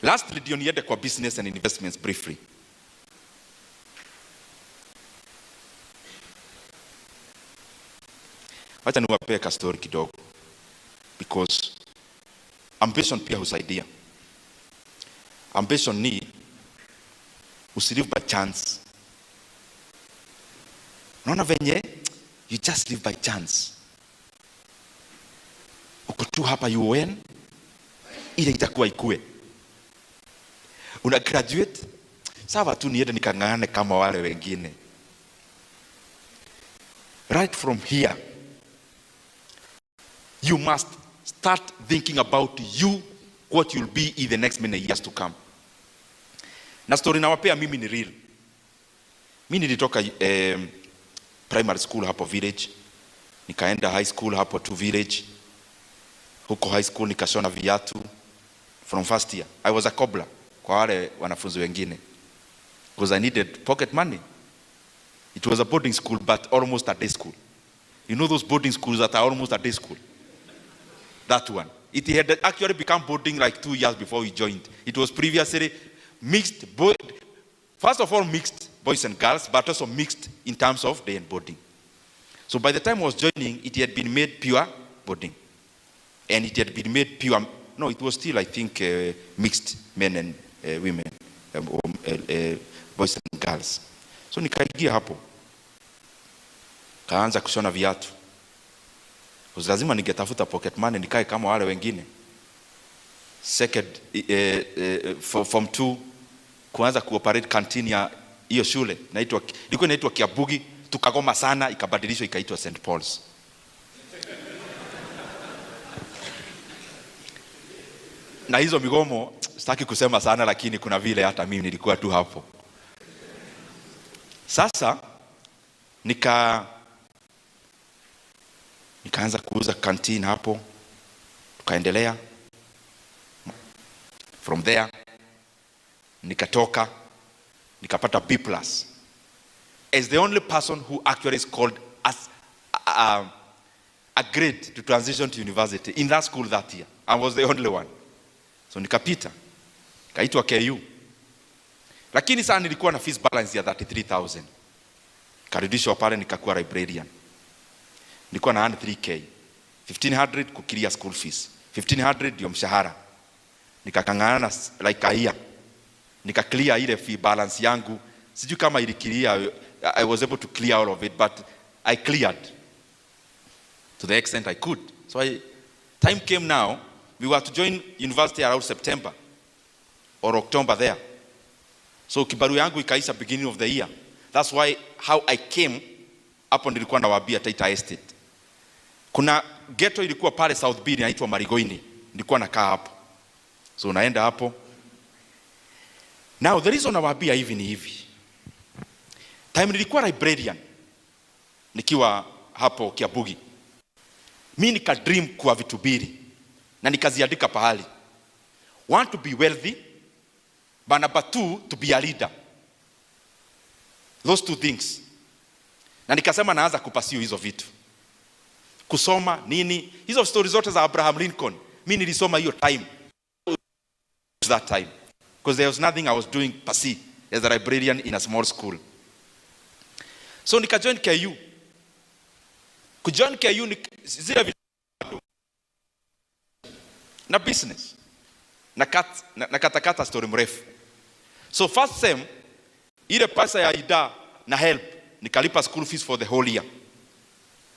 B: Lastly, ndio niende kwa business and investments briefly. Wacha niwape ka story kidogo, because ambition pia husaidia. Ambition ni usilive by chance. Unaona venye you just live by chance. Uko tu hapa UoN, ile itakuwa ikue. Una graduate, sawa tu niende nikang'ang'ane kama wale wengine. Right from here, you must start thinking about you, what you'll be in the next many years to come. Na story nawapea mimi ni real. Mimi nilitoka primary school hapo village, nikaenda high school hapo tu village. Huko high school nikashona viatu from first year. I was a cobbler kwa wale wanafunzi wengine, because I needed pocket money. It was a boarding school but almost a day school. You know those boarding schools that are almost a day school? That one. It had actually become boarding like 2 years before we joined. It was previously mixed, first of all mixed boys and girls, but also mixed in terms of day and boarding. So by the time I was joining, it had been made pure boarding. And it had been made pure, no, it was still, I think, mixed men and women, boys and girls. So nikaingia hapo, kaanza kushona viatu. Because lazima ningetafuta pocket money nikae kama wale wengine. Second, form 2, kuanza kuoperate canteen ya hiyo shule. Ilikuwa inaitwa Kiabugi, tukagoma sana, ikabadilishwa ikaitwa St. Paul's. Na hizo migomo, sitaki kusema sana, lakini kuna vile hata mimi nilikuwa tu hapo. Sasa, nikaanza kuuza canteen hapo, tukaendelea. From there, nikatoka, nikapata B+. As the only person who actually scored as a grade to transition to university in that school that year. I was the only one. So nikapita, kaitwa KU. Lakini sana nilikuwa na fees balance ya 33,000. Karudishwa pale nikakuwa librarian. Nilikuwa na 3K. 1,500 kukilia school fees. 1,500 ndio mshahara. Nikakangana like a year. Nika clear ile fee balance yangu. Sijui kama ili clear, I was able to clear all of it, but I cleared to the extent I could. So time came now, we were to join university around September or October there. So kibaru yangu ikaisha beginning of the year. That's why how I came hapo nilikuwa nawaambia Taita Estate. Kuna ghetto ilikuwa pale South B inaitwa Marigoini. Nilikuwa nakaa hapo. So unaenda hapo. Now the reason nawaambia hivi ni hivi. Time nilikuwa librarian nikiwa hapo Kiabugi. Mimi nika dream kwa vitu mbili na nikaziandika pahali. Want to be wealthy, but number 2 to be a leader. Those two things. Na nikasema naanza kupasiu hizo vitu. Kusoma nini? Hizo stories zote za Abraham Lincoln. Mimi nilisoma hiyo time. That time. Because there was nothing I was doing per se as a librarian in a small school. So nikajoin KU. Kujoin KU ni zile vitu na business. Na katakata story mrefu. So first sem, ile pesa ya ida na help, nikalipa school fees for the whole year.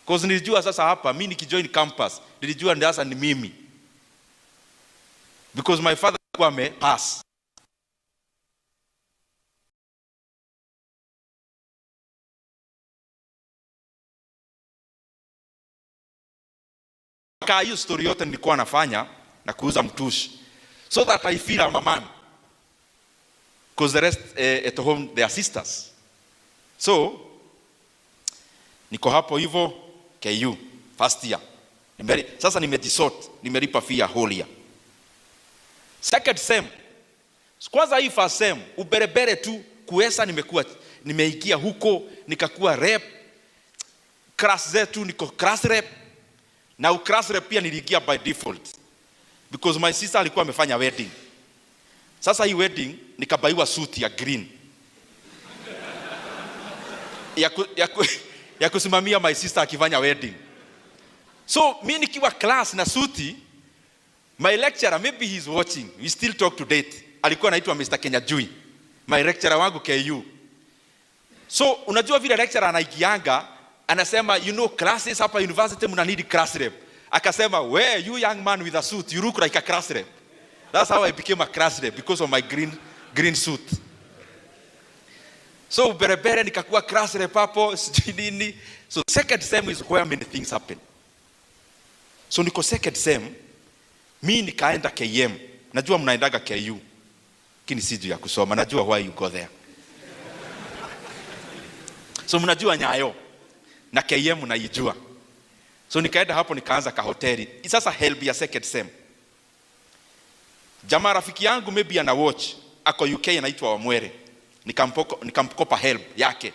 B: Because nilijua sasa hapa, mimi nikijoin campus, nilijua ndiasa ni mimi. Because my father alikuwa amepass. Kwa hiyo story yote nilikuwa nafanya na kuuza mtushi. So that I feel I'm a man. Because the rest at home, they are sisters. So, niko hapo hivyo, KU, first year. Sasa nimejisort, nimelipa fee ya whole year. Second sem, kwanza hii first sem, uberebere tu, kuesa nimeikia huko, nikakuwa rep, class zetu, niko class rep, na class rep pia niliingia by default. Because my sister alikuwa amefanya wedding. Sasa hii wedding nikabaiwa suit ya green. ya kusimamia my sister akifanya wedding. So mimi nikiwa class na suti, my lecturer, maybe he's watching, we still talk to date. Alikuwa anaitwa Mr. Kenya Jui. My lecturer wangu KU. So unajua vile lecturer anaigianga, anasema you know classes hapa university mna need class rep. Akasema, where you young man with a suit, you look like a class rep. That's how I became a class rep, because of my green suit. So berebere nikakuwa class rep hapo, nini. So second sem is where many things happen. So niko second sem, mimi nikaenda KM. Najua mnaendaga KU. Kini siju ya kusoma, najua why you go there. So mnajua Nyayo na KM mnaijua. So nikaenda hapo nikaanza ka hoteli. Sasa help ya second sem. Jamaa rafiki yangu maybe ana watch, ako UK anaitwa Wamwere. Nikamkopa help yake.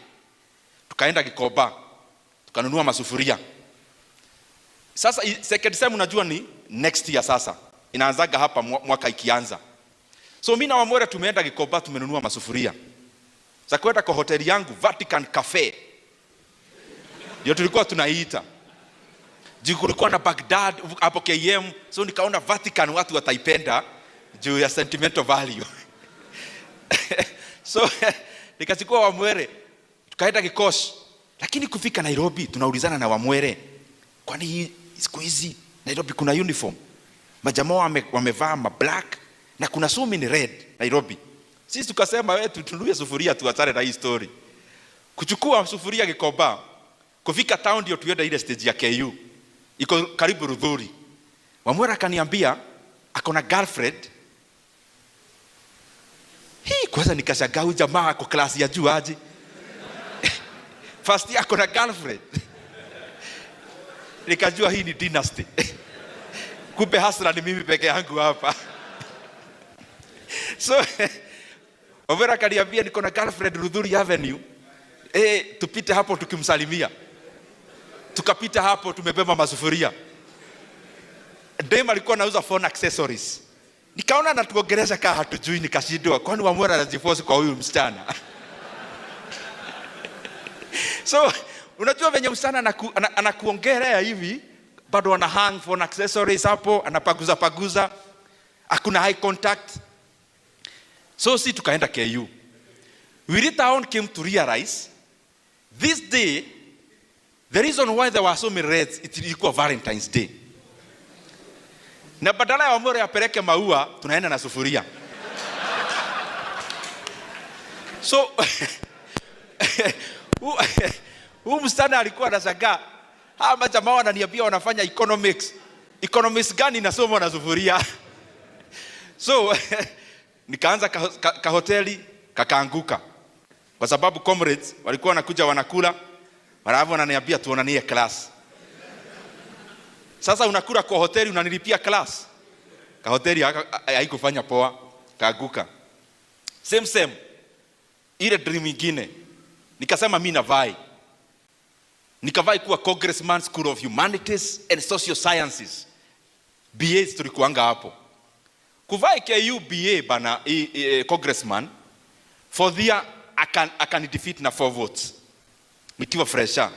B: Tukaenda Gikoba. Tukanunua masufuria. Sasa second sem unajua ni next year sasa. Inaanzaga hapa mwaka ikianza. So mimi na Wamwere tumeenda Gikoba tumenunua masufuria. Sasa kwenda kwa hoteli yangu Vatican Cafe. Ndio tulikuwa tunaiita. Juu kulikuwa na Baghdad hapo KM, so nikaona Vatican watu wataipenda juu ya sentimental value. So nikachukua Wamwere, tukaenda Kikosh. Lakini kufika Nairobi tunaulizana na Wamwere, kwani siku hizi Nairobi kuna uniform? Majamaa wamevaa black na kuna so many red Nairobi. Sisi tukasema wewe tununue sufuria tuachane na hii story. Kuchukua sufuria Gikoba, kufika town ndio tuende ile stage ya KU. Iko karibu Rudhuri. Wamwera akaniambia akona girlfriend. Hii kwanza nikashangaa huyu jamaa ako class ya juu aje. First year akona girlfriend. Nikajua hii ni dynasty. Kumbe hasra ni mimi peke yangu hapa. So Wamwera akaniambia niko na girlfriend Rudhuri Avenue. Tupite hapo tukimsalimia. Tukapita hapo tumebeba masufuria. Dem alikuwa anauza phone accessories. Nikaona anatuongelesha kama hatujui, nikashindwa kwani Wamwera anajiforce kwa huyu msichana. So unajua venye msichana anakuongelea hivi, bado ana hang phone accessories hapo, anapaguza. Hakuna eye contact. So si tukaenda KU. We later on came to realize this day, the reason why there were so many reds, it ilikuwa Valentine's Day. Na badala ya Wamwere apeleke maua, tunaenda na sufuria. So huyu msichana alikuwa anashangaa, hawa majamaa wananiambia wanafanya economics. Economics gani nasoma na sufuria? So nikaanza ka hoteli kakaanguka. Kwa sababu comrades walikuwa wanakuja wanakula, walafu wananiambia tuonanie class. Sasa unakula kwa hoteli unanilipia class. Ka hoteli haikufanya poa, kaanguka. Same. Ile dream nyingine. Nikasema mimi navai. Nikavai kuwa Congressman School of Humanities and Social Sciences. BA tulikuanga hapo. Kuvai KU BA bana Congressman for their I can defeat na 4 votes. nikiwa fresher.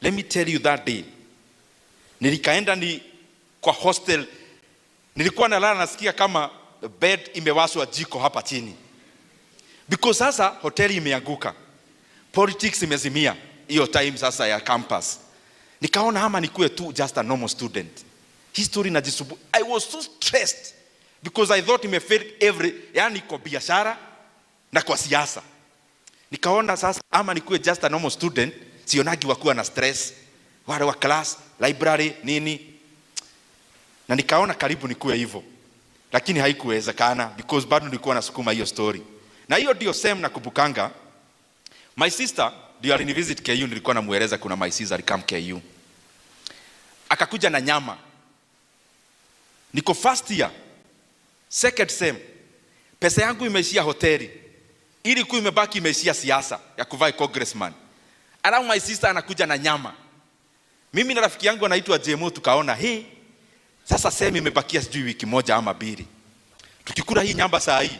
B: Let me tell you that day. Nilikaenda ni kwa hostel. Nilikuwa nalala nasikia kama bed imewashwa jiko hapa chini. Because sasa hoteli imeanguka. Politics imezimia hiyo time sasa ya campus. Nikaona ama nikuwe tu just a normal student. History na jisubu. I was so stressed because I thought imefail yani kwa biashara na kwa siasa. Nikaona sasa ama nikuwe just a normal student, sionagi wakuwa na stress. Wale wa class, library, nini. Na nikaona karibu nikuwe hivyo. Lakini haikuwezekana because bado nilikuwa nasukuma hiyo story. Na hiyo ndio same na kubukanga. My sister ndio alinivisit KU, nilikuwa namueleza kuna my sister alikam KU. Akakuja na nyama. Niko first year, second sem. Pesa yangu imeishia hoteli. Ili kuwa imebaki imeishia siasa ya kuvai congressman. Alafu my sister anakuja na nyama. Mimi na rafiki yangu anaitwa JMO tukaona, sasa sem imebakia sijui wiki moja ama 2. Tukikula hii nyama saa hii,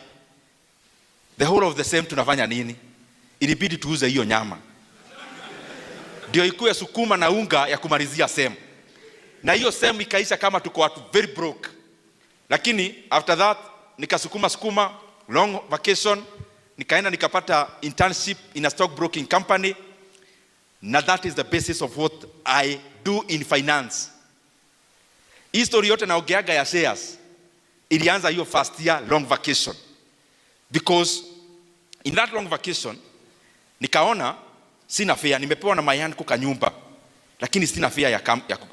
B: the whole of the sem tunafanya nini? Ilibidi tuuze hiyo nyama. Ndio ikuwe sukuma na unga ya kumalizia sem. Na hiyo sem ikaisha kama tuko watu very broke. Lakini after that nikasukuma long vacation, nikaenda nikapata internship in a stockbroking company. Na that is the basis of what I do in finance. History yote naongeaga ya shares ilianza hiyo first year long vacation. Because in that long vacation nikaona sina fare, nimepewa na my aunt kuka nyumba. Lakini sina fare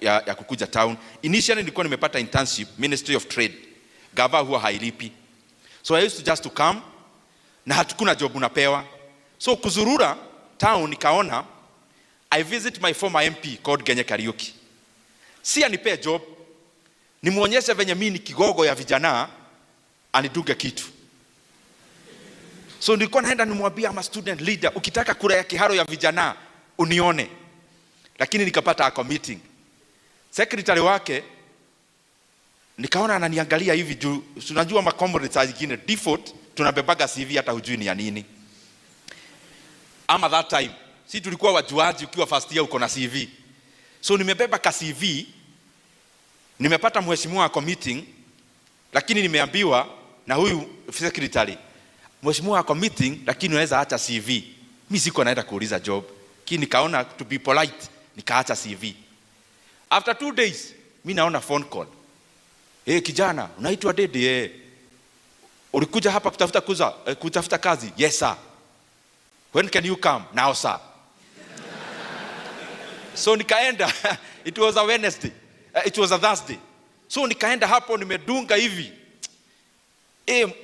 B: ya kukuja town. Initially nilikuwa nimepata internship Ministry of Trade. Gava huwa hailipi. So I used to just to come na hatukuna job unapewa. So kuzurura town nikaona I visit my former MP called Ndindi Nyoro. Si anipe job, nimuonyeshe venye mimi ni kigogo ya vijana aniduge kitu. So nilikuwa naenda nimwambia ama student leader, ukitaka kura ya Kiharu ya vijana unione. Lakini nikapata a meeting. Secretary wake nikaona ananiangalia hivi juu tunajua makomrades zingine default tunabebaga CV hata hujui ni ya nini. Ama that time si tulikuwa wajuaji ukiwa first year uko na CV. So nimebeba ka CV, nimepata mheshimiwa kwa meeting, lakini nimeambiwa na huyu secretary, mheshimiwa kwa meeting lakini unaweza acha CV. Mimi siko naenda kuuliza job. Lakini nikaona to be polite, nikaacha CV. After 2 days, mimi naona phone call. Kijana, unaitwa Ndindi? Ulikuja hapa kutafuta kazi? Yes sir. When can you come? Now sir. So nikaenda, it was a Wednesday. It was a Thursday. So nikaenda hapo nimedunga hivi.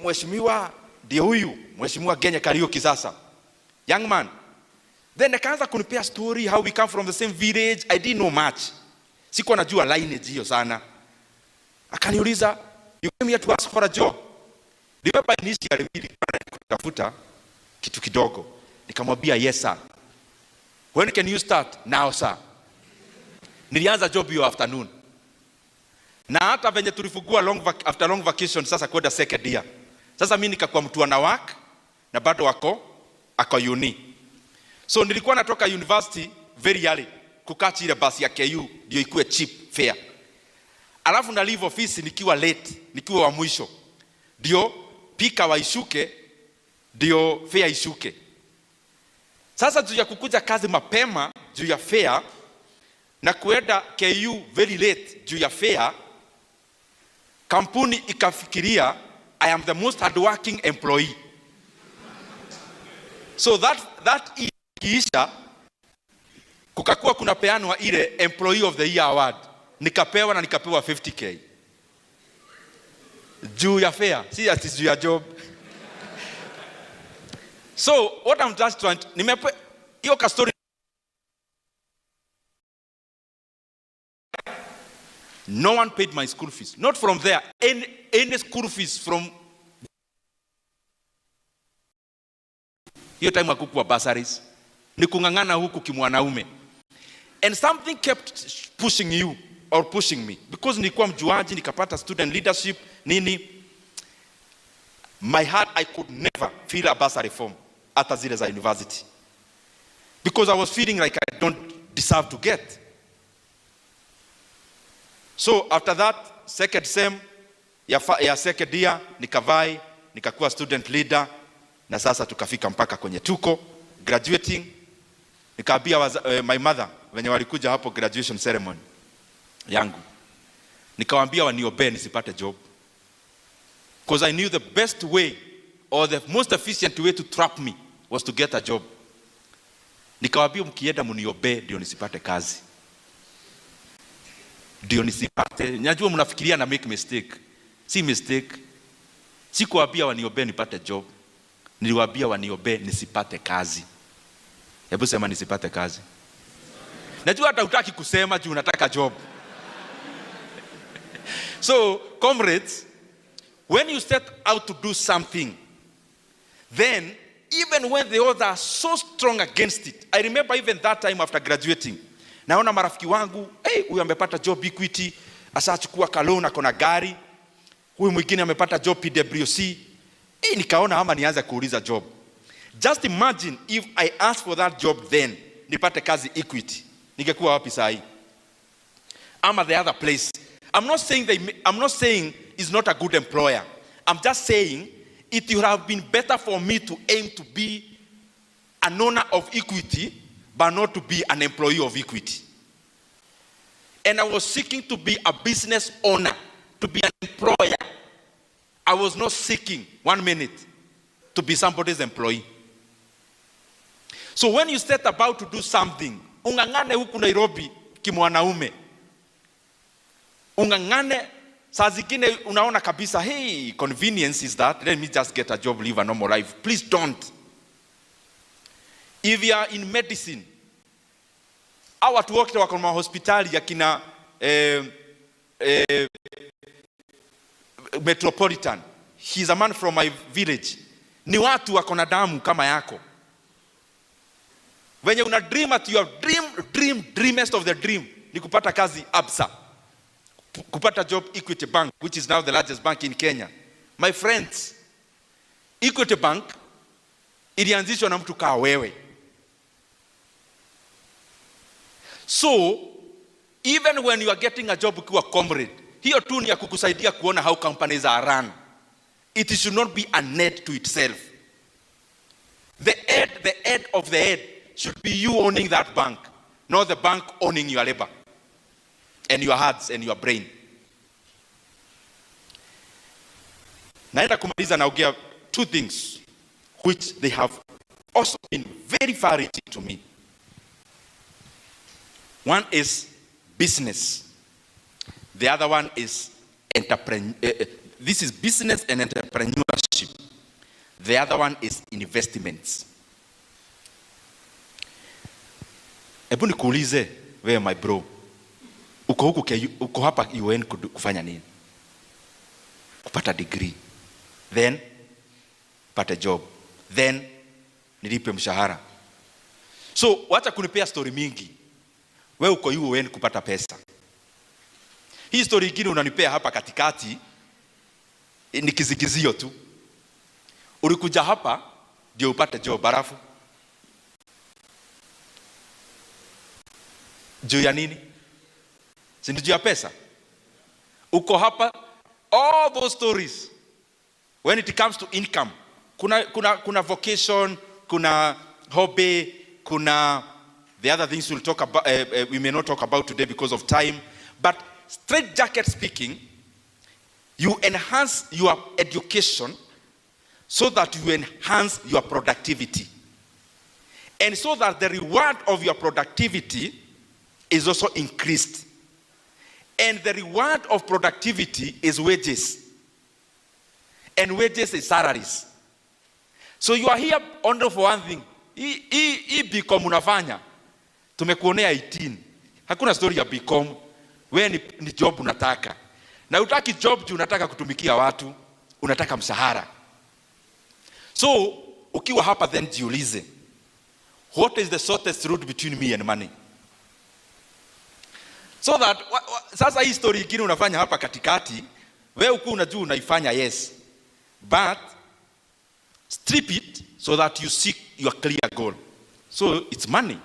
B: Mheshimiwa ndio huyu, mheshimiwa Ndindi Nyoro sasa. Young man. Then nikaanza kunipea story how we come from the same village. I didn't know much. Sikuwa najua lineage hiyo sana. Akaniuliza, you came here to ask for a job? Remember initially kutafuta kitu kidogo. Nikamwambia yes sir. When can you start? Now sir. Nilianza job hiyo afternoon. Na hata venye tulifungua after long vacation sasa kwenda second year. Sasa mimi nikakuwa mtu ana work na bado ako uni. So nilikuwa natoka university very early kukachi ile basi ya KU ndio ikuwe cheap fare. Alafu na leave office nikiwa late, nikiwa wa mwisho. Ndio pika waishuke, ndio fare ishuke. Sasa juu ya kukuja kazi mapema juu ya fare na kuenda KU very late juu ya fare, kampuni ikafikiria I am the most hardworking employee. So that ikiisha kukakuwa kuna peanwa ile employee of the year award. Nikapewa na nikapewa 50k. Juu ya fare, si ati juu ya job. So what I'm just trying to hiyo ka story. No one paid my school fees. Not from there. Any school fees from hiyo time hakukuwa bursaries. Ni kungangana huku kimwanaume. And something kept pushing you or pushing me because nilikuwa mjuaji, nikapata student leadership nini. My heart, I could never feel a bursary form hata zile za university. because I was feeling like I don't deserve to get. So after that, second sem ya second year, nikavai, nikakuwa student leader, na sasa tukafika mpaka kwenye tuko graduating. Nikaambia my mother wenye walikuja hapo graduation ceremony yangu, nikawaambia waniobey nisipate job, because I knew the best way or the most efficient way to trap me was to get a job. Nikawaambia mkienda mniobey ndio nisipate kazi, ndio nisipate. Najua mnafikiria na make mistake. Si mistake. Si kuwaambia waniobey nipate job, niliwaambia waniobey nisipate kazi. Hebu sema nisipate kazi. Najua hata hutaki kusema juu unataka job. So, comrades, when you set out to do something, then even when the others are so strong against it, I remember even that time after graduating, naona marafiki wangu, huyu amepata job Equity, asachukua kalona akona gari, huyu mwingine amepata job PWC, nikaona ama nianze kuuliza job. Just imagine if I asked for that job then, nipate kazi Equity, ningekuwa wapi saa hii? Ama the other place. I'm not saying it's not a good employer. I'm just saying it would have been better for me to aim to be an owner of Equity, but not to be an employee of Equity. And I was seeking to be a business owner, to be an employer. I was not seeking 1 minute to be somebody's employee. So when you set about to do something, ungangane huku Nairobi kimwanaume, ungangane, saa zingine unaona kabisa, hey, convenience is that, let me just get a job, live a normal life. Please don't. If you are in medicine, au watu wote wako kwa hospitali ya kina Metropolitan, he's a man from my village, ni watu wako na damu kama yako. When you una dream at your dreamest of the dream, ni kupata kazi Absa, kupata job Equity Bank, which is now the largest bank in Kenya. My friends, Equity Bank ilianzishwa na mtu kaa wewe. So, even when you are getting a job ukiwa comrade, hiyo tu ni ya kukusaidia kuona how companies are run. It should not be a net to itself. The head of the head should be you owning that bank, not the bank owning your labor and your hearts and your brain. Naenda kumaliza naongea two things which they have also been very far-reaching to me. One is business. The other one is this is business and entrepreneurship. The other one is investments. Hebu nikuulize wewe my bro, uko hapa UoN kufanya nini? Kupata degree, then pata job, then nilipe mshahara. So wacha kunipea story mingi. Wewe uko UoN kupata pesa. Hii story nyingine unanipea hapa katikati ni kizigizio tu. Ulikuja hapa ndio upate job, barafu. Juu ya nini? Si ndio juu ya pesa? Uko hapa, all those stories, when it comes to income, kuna vocation, kuna hobby, kuna the other things we'll talk about, we may not talk about today because of time, but straight jacket speaking, you enhance your education so that you enhance your productivity. And so that the reward of your productivity is also increased. And the reward of productivity is wages. And wages is salaries. So you are here only for one thing. Hii BCom unafanya, tumekuonea 18. Hakuna story ya BCom. Wewe ni job unataka. Na utaki job juu unataka kutumikia watu, unataka mshahara. So, ukiwa hapa then jiulize, what is the shortest route between me and money? So that, sasa hii story ingine unafanya hapa katikati, wewe uko unajua unaifanya yes, but strip it so that you seek your clear goal. So it's money.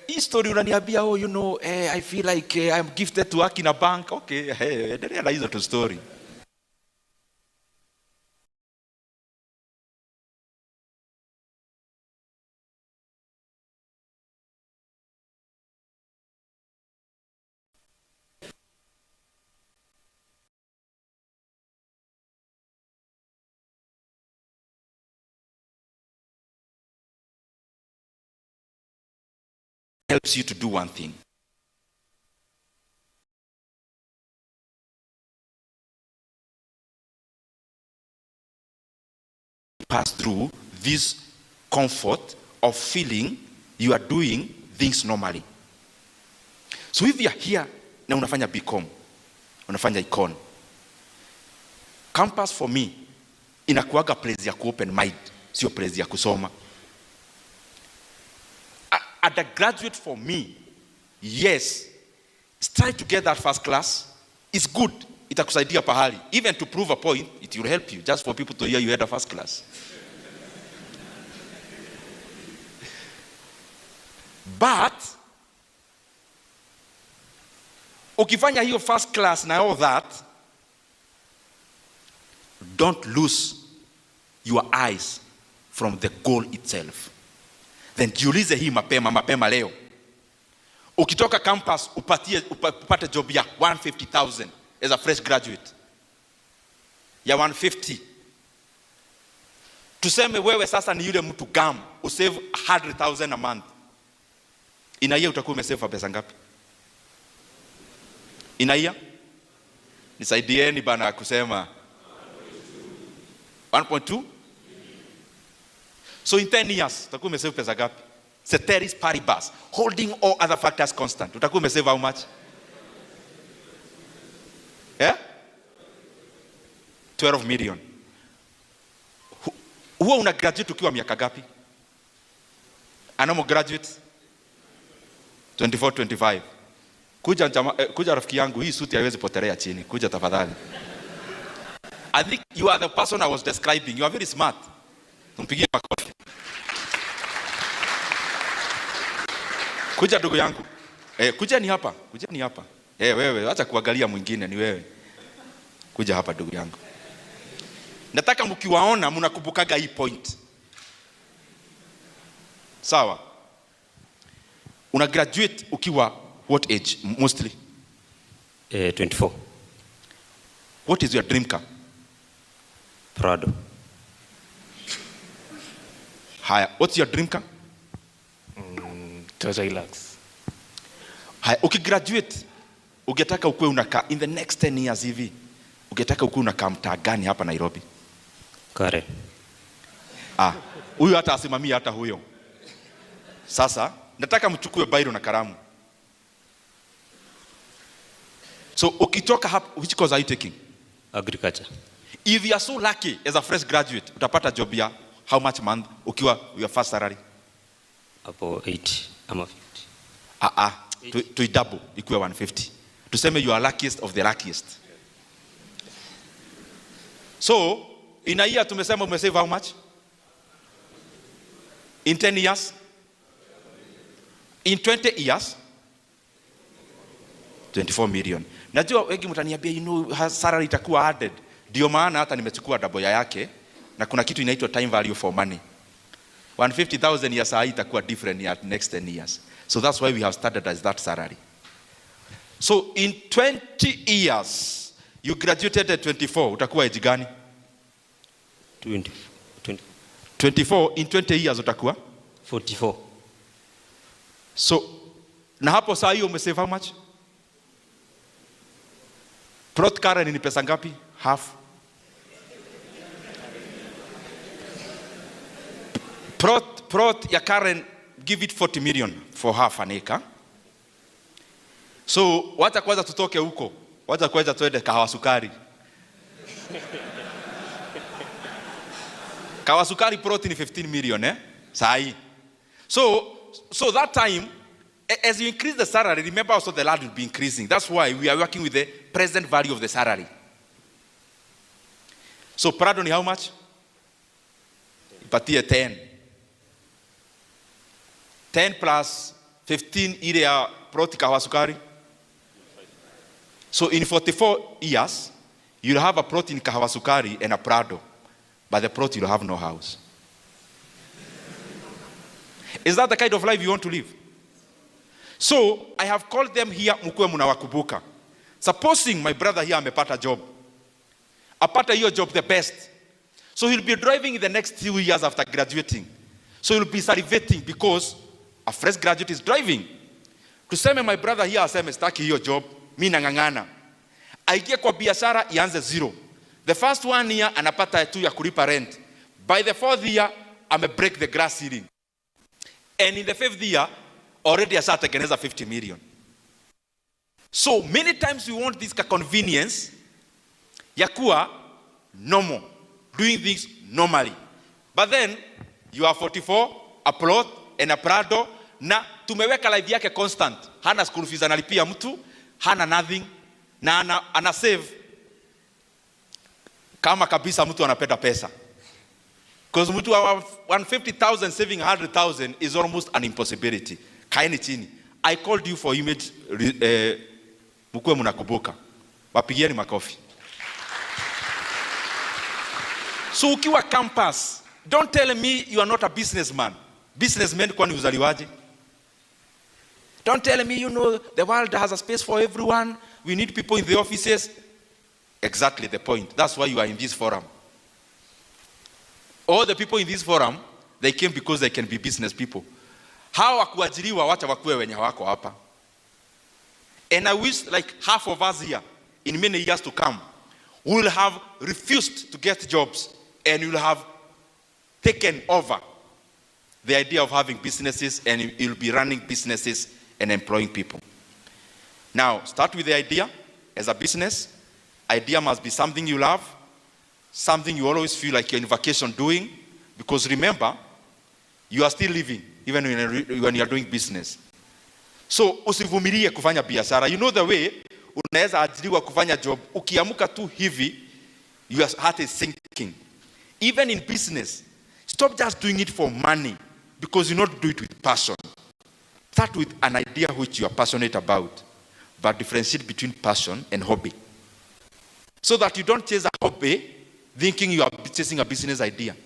B: Hii story unaniambia, oh, you know, I feel like I'm gifted to work in a bank. Okay, endelea na hizo tu story. Helps you to do one thing. Pass through this comfort of feeling you are doing things normally. So if you are here na unafanya BCom, unafanya econ, campus for me inakuaga place ya ku-open mind, sio place ya kusoma. At the graduate for me, yes, try to get that first class. It's good. Itakusaidia pahali. Even to prove a point, it will help you. Just for people to hear you had a first class. But, ukifanya hiyo first class na all that, don't lose your eyes from the goal itself. Then jiulize hii mapema leo. Ukitoka campus upate job ya 150,000 as a fresh graduate. Ya 150. Tuseme wewe sasa ni yule mtu gam, usave 100,000 a month. Inaia utakuwa umesave pesa ngapi? Inaia? Nisaidieni bana kusema 1.2. So in 10 years, utakuwa umesave pesa gapi? Ceteris paribus, holding all other factors constant. Utakuwa umesave how much? Yeah? 12 million. Huwa una graduate ukiwa miaka gapi? Anamo graduate? 24, 25. Kuja rafiki yangu, hii suti haiwezi potelea chini. Kuja tafadhali. I think you are the person I was describing. You are very smart. Tumpigie makofi. Kuja ndugu yangu. Kuja ni hapa. Kuja ni hapa. Wewe, acha kuangalia mwingine, ni wewe. Kuja hapa ndugu yangu. Nataka mkiwaona mnakumbukaga hii point. Sawa? Una graduate ukiwa what age mostly?
C: 24.
B: What is your dream car?
C: Prado.
B: Haya, what's your dream car?
C: Toyota Hilux.
B: Haya, ukigraduate ungetaka ukue unakaa in the next 10 years hivi, ungetaka ukue unakaa mtaa gani hapa Nairobi?
C: Karen.
B: Huyo hata asimamia hata huyo. Sasa nataka mchukue bairo na karamu. So ukitoka hapa, which course are you taking?
C: Agriculture.
B: If you are so lucky as a fresh graduate, utapata job ya how much month ukiwa your first salary?
C: Hapo 80 ama 50.
B: To double ikiwa 150. Tuseme you are luckiest of the luckiest. So in a year tumesema umesave how much? In 10 years? In 20 years? 24 million. Najua wengi mtaniambia, you know, her salary itakuwa added. Ndio maana hata nimechukua double yake na kuna kitu inaitwa time value for money. 150,000 ya saa hii itakuwa different ya next 10 years. So that's why we have standardized that salary. So in 20 years, you graduated at 24, utakuwa age gani?
C: 20.
B: 24, in 20 years utakuwa?
C: 44.
B: So, na hapo saa hiyo umesave how much? Plot Karen ni pesa ngapi? Half. Plot ya Karen, give it 40 million for half an acre. So, wacha kwanza tutoke huko. Wacha kwanza tuende Kahawa Sukari. Kahawa Sukari plot ni 15 million, saa hii. So that time, as you increase the salary, remember also the land will be increasing. That's why we are working with the present value of the salary. So Prado ni how much? Ipatie 10. 10 plus 15 ile ya plot Kahawa Sukari. So in 44 years, you'll have a plot in Kahawa Sukari and a Prado, but the plot you'll have no house. Is that the kind of life you want to live? So I have called them here mkuwe mnawakumbuka. Supposing my brother here amepata job. Apata hiyo job the best. So he'll be driving in the next 2 years after graduating. So he'll be salivating because a fresh graduate is driving. Tuseme my brother here aseme staki hiyo job, mimi nangangana. Aingie kwa biashara ianze zero. The first 1 year anapata tu ya kulipa rent. By the 4th year ame break the glass ceiling. And in the 5th year already ashatengeneza 50 million. So many times we want this convenience ya kuwa normal, doing things normally. But then you are 44, a plot and a Prado, na tumeweka life yake constant. Hana school fees analipia mtu, hana nothing, na ana save kama kabisa mtu anapenda pesa. Because mtu wa 150,000 saving 100,000 is almost an impossibility. Kaeni chini. I called you for image, mkuwe mnakumbuka. Wapigieni makofi. So ukiwa campus, don't tell me you are not a businessman. Businessmen kwani uzaliwaje? Don't tell me, you know, the world has a space for everyone. We need people in the offices. Exactly the point. That's why you are in this forum. All the people in this forum, they came because they can be business people. How wakuajiriwa wacha wakuwe wenye wako hapa. And I wish like half of us here, in many years to come, will have refused to get jobs and will have taken over the idea of having businesses, and you'll be running businesses and employing people. Now, start with the idea as a business. Idea must be something you love, something you always feel like you're in vacation doing, because remember, you are still living even when you are doing business. So, usivumilie kufanya biashara. You know the way, unaweza ajiriwa kufanya job, ukiamuka tu hivi, your heart is sinking. Even in business, stop just doing it for money, because you not do it with passion. Start with an idea which you are passionate about, but differentiate between passion and hobby. So that you don't chase a hobby thinking you are chasing a business idea.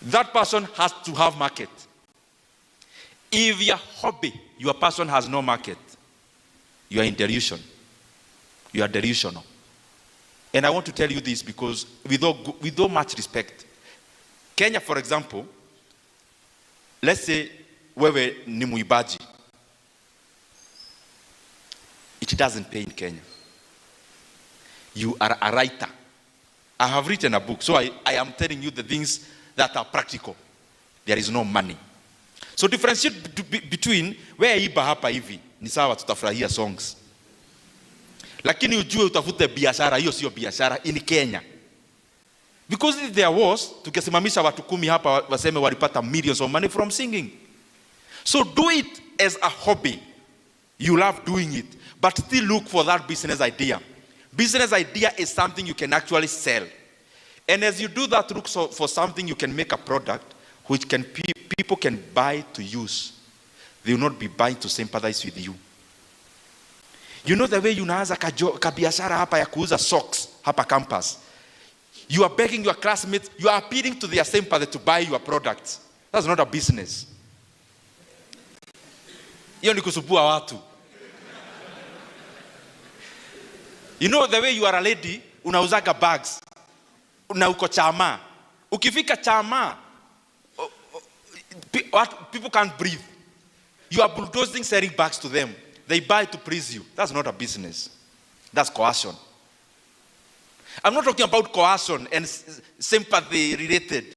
B: That person has to have market. If your hobby, your passion has no market, you are in delusion. You are delusional. And I want to tell you this because with all much respect, Kenya, for example, let's say wewe ni muibaji. It doesn't pay in Kenya. You are a writer. I have written a book, so I am telling you the things that are practical. There is no money. So differentiate between where iba hapa hivi ni sawa tutafurahia songs. Lakini ujue utafute biashara, hiyo sio biashara in Kenya. Because if there was, tukesimamisha watu 10 hapa waseme walipata millions of money from singing. So do it as a hobby. You love doing it, but still look for that business idea. Business idea is something you can actually sell. And as you do that, look for something you can make a product which people can buy to use. They will not be buying to sympathize with you. You know the way unaanza kabiashara hapa ya kuuza socks hapa campus. You are begging your classmates, you are appealing to their sympathy to buy your products. That's not a business. Hiyo ni kusubua watu. You know the way you are a lady, unauzaga bags. Na uko chama. Ukifika chama, people can't breathe. You are bulldozing selling bags to them. They buy to please you. That's not a business. That's coercion. I'm not talking about coercion and sympathy related.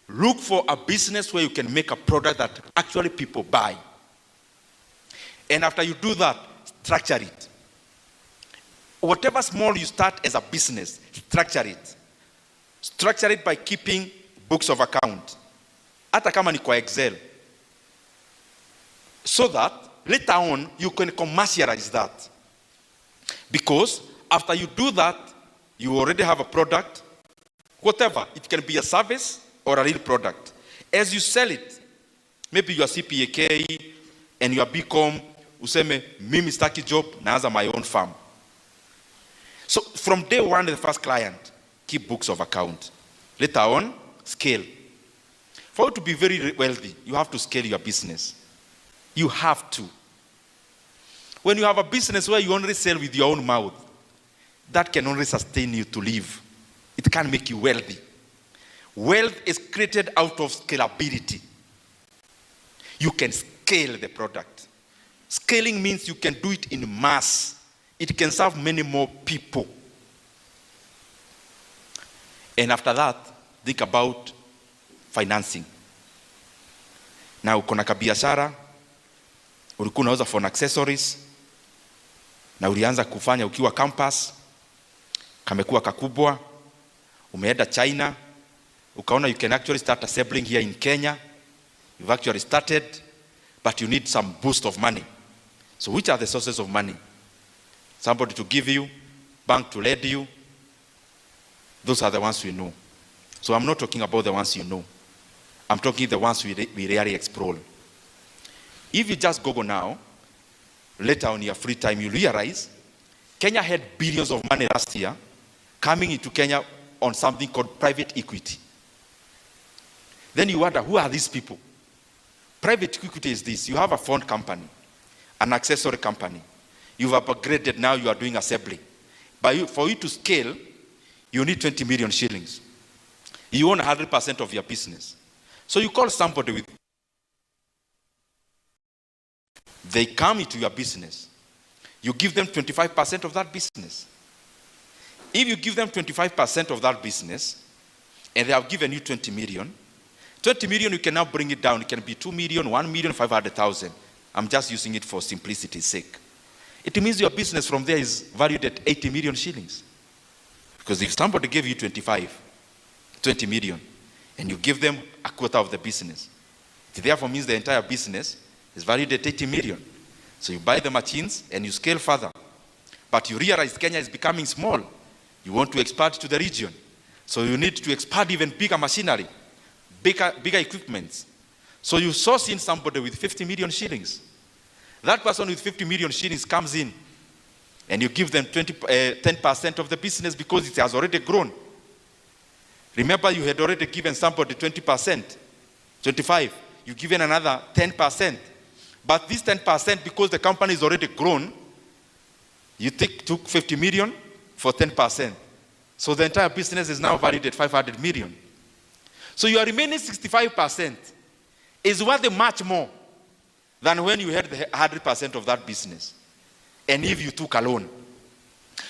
B: Look for a business where you can make a product that actually people buy. And after you do that, structure it. Whatever small you start as a business, structure it. Structure it by keeping books of account. Hata kama ni kwa Excel. So that later on you can commercialize that. Because after you do that, you already have a product, whatever. It can be a service or a real product. As you sell it, Maybe you are CPAK and you are BCom, useme, mimi staki job, naanza my own farm. So from day one, the first client, keep books of account. Later on, scale. For you to be very wealthy, you have to scale your business. You have to. When you have a business where you only sell with your own mouth, that can only sustain you to live. It can't make you wealthy. Wealth is created out of scalability. You can scale the product. Scaling means you can do it in mass. It can serve many more people. And after that, think about financing. Now, uko na kabiashara, ulikuwa unauza phone accessories, na ulianza kufanya ukiwa campus, kamekuwa kakubwa, umeenda China, ukaona you can actually start assembling here in Kenya. You've actually started, but you need some boost of money. So which are the sources of money? Somebody to give you, bank to lend you. Those are the ones we know. So I'm not talking about the ones you know. I'm talking the ones we rarely explore. If you just Google now, later on your free time, you realize Kenya had billions of money last year coming into Kenya on something called private equity. Then you wonder, who are these people? Private equity is this. You have a phone company, an accessory company. You've upgraded, now you are doing assembly. But for you to scale, you need 20 million shillings. You own 100% of your business. So you call somebody with, they come into your business. You give them 25% of that business. If you give them 25% of that business, and they have given you 20 million, 20 million, you can now bring it down. It can be 2 million, 1,500,000. I'm just using it for simplicity's sake. It means your business from there is valued at 80 million shillings. Because if somebody gave you 20 million, and you give them a quarter of the business, it therefore means the entire business is valued at 80 million. So you buy the machines and you scale further. But you realize Kenya is becoming small. You want to expand to the region. So you need to expand even bigger machinery, bigger equipments. So you source in somebody with 50 million shillings. That person with 50 million shillings comes in and you give them 10% of the business because it has already grown. Remember, you had already given somebody 20%, 25%. You've given another 10%. But this 10%, because the company is already grown, you took 50 million for 10%. So the entire business is now valued at 500 million. So your remaining 65% is worth much more than when you had the 100% of that business. And if you took a loan.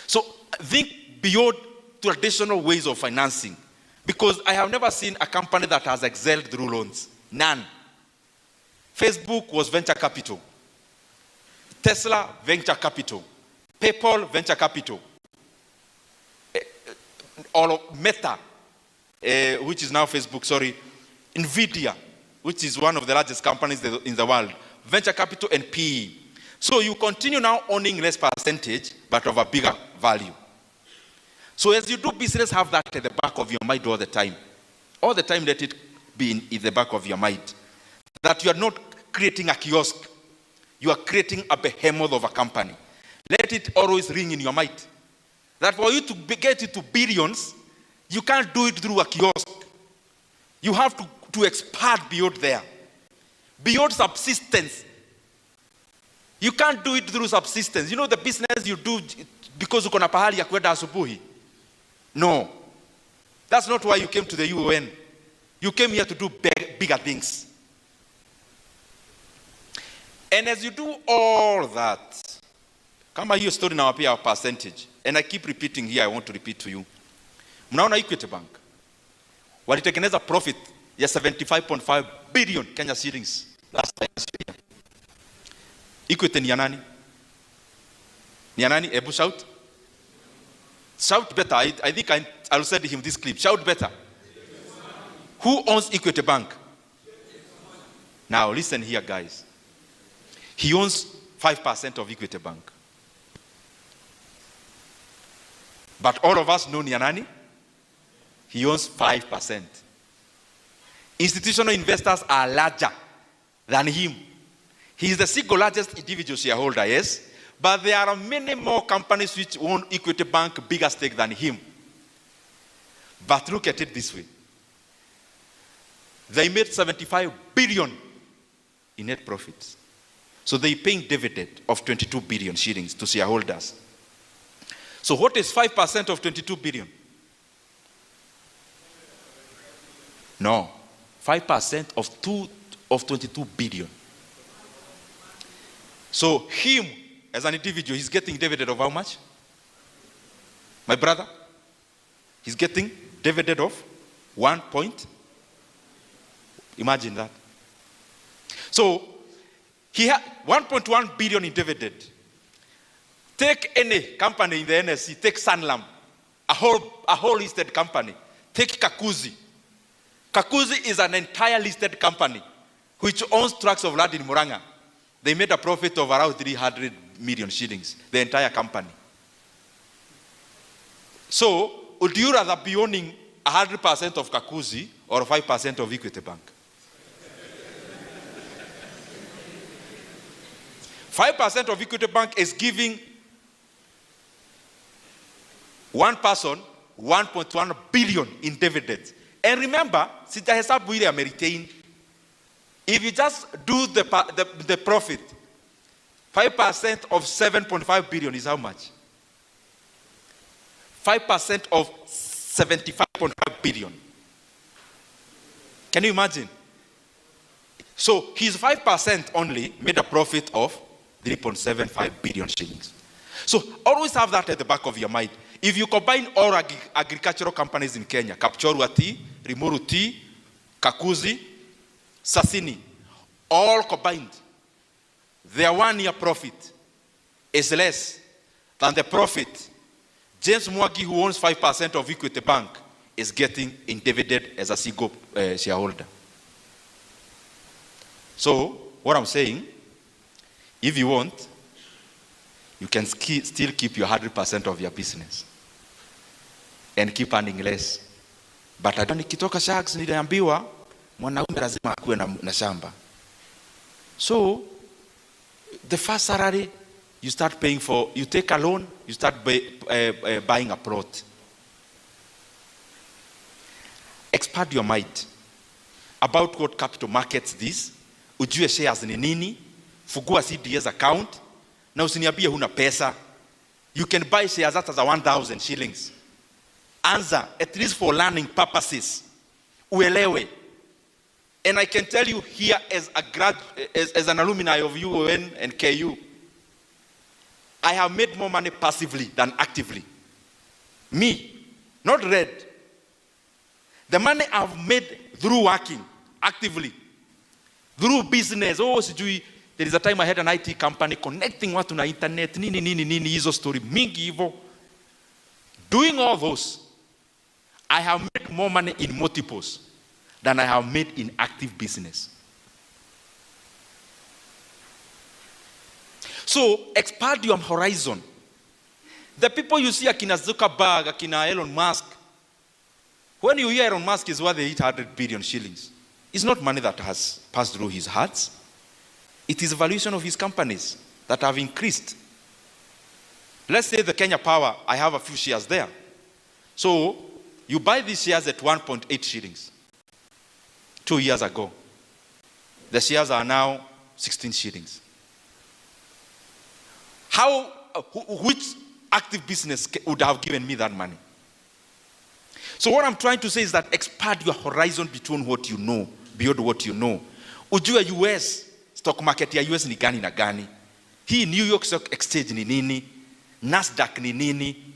B: So think beyond traditional ways of financing. Because I have never seen a company that has excelled through loans. None. Facebook was venture capital. Tesla, venture capital. PayPal, venture capital. All of Meta, which is now Facebook, sorry. Nvidia, which is one of the largest companies in the world. Venture capital and PE. So you continue now owning less percentage, but of a bigger value. So as you do business, have that at the back of your mind all the time. All the time, let it be in the back of your mind. That you are not creating a kiosk. You are creating a behemoth of a company. Let it always ring in your mind. That for you to get into billions, you can't do it through a kiosk. You have to expand beyond there. Beyond subsistence. You can't do it through subsistence. You know the business you do because uko na pahali ya kwenda asubuhi. No. That's not why you came to the UoN. You came here to do bigger things. And as you do all that, kama hiyo story nawapia a percentage. And I keep repeating here, I want to repeat to you. Mnaona Equity Bank. Walitengeneza profit ya 75.5 billion Kenya shillings last year. Equity ni ya nani? Ni ya nani? Ebu shout. Shout better. I think I'll send him this clip. Shout better. Who owns Equity Bank? Now listen here, guys. He owns 5% of Equity Bank. But all of us know ni ya nani? He owns 5%. Institutional investors are larger than him. He is the single largest individual shareholder, yes, but there are many more companies which own Equity Bank bigger stake than him. But look at it this way. They made 75 billion in net profits. So they're paying dividend of 22 billion shillings to shareholders. So what is 5% of 22 billion? No, 5% of 22 billion. So him, as an individual, he's getting dividend of how much? My brother? He's getting dividend of 1 point. Imagine that. So he had 1.1 billion in dividend. Take any company in the NSC, take Sanlam, a whole listed company. Take Kakuzi. Kakuzi is an entire listed company which owns tracts of land in Muranga. They made a profit of around 300 million shillings, the entire company. So, would you rather be owning 100% of Kakuzi or 5% of Equity Bank? 5% of Equity Bank is giving one person 1.1 billion in dividends. And remember, sitahesabu ile ameritain. If you just do the profit, 5% of 7.5 billion is how much? 5% of 75.5 billion. Can you imagine? So his 5% only made a profit of 3.75 billion shillings. So always have that at the back of your mind. If you combine all agricultural companies in Kenya, Kapchorwa Tea, Rimuru Tea, Kakuzi, Sasini, all combined, their 1 year profit is less than the profit James Mwagi, who owns 5% of Equity Bank, is getting in dividend as a single shareholder. So what I'm saying, if you want, you can still keep your 100% of your business and keep earning less. But nikitoka Sharks niliambiwa mwanaume lazima akuwe na shamba. So the first salary you start paying for, you take a loan, you start buying a plot. Expand your mind about what capital markets this. Ujue shares ni nini, fungua CDS account, na usiniambie huna pesa. You can buy shares that as a 1,000 shillings. Answer, at least for learning purposes. Uelewe. And I can tell you here as an alumni of UoN and KU, I have made more money passively than actively. Me, not red. The money I've made through working actively, through business. Oh, sijui, there is a time I had an IT company connecting watu na internet, nini, hizo story, mingi hivo. Doing all those, I have made more money in multiples than I have made in active business. So, expand your horizon. The people you see, akina Zuckerberg, akina Elon Musk, when you hear Elon Musk is worth 800 billion shillings, it's not money that has passed through his hands. It is the valuation of his companies that have increased. Let's say the Kenya Power, I have a few shares there. So, you buy these shares at 1.8 shillings 2 years ago. The shares are now 16 shillings. Which active business would have given me that money? So what I'm trying to say is that expand your horizon between what you know, beyond what you know. Ujue US, stock market ya US ni gani na gani. Hii New York Stock Exchange ni nini, Nasdaq ni nini,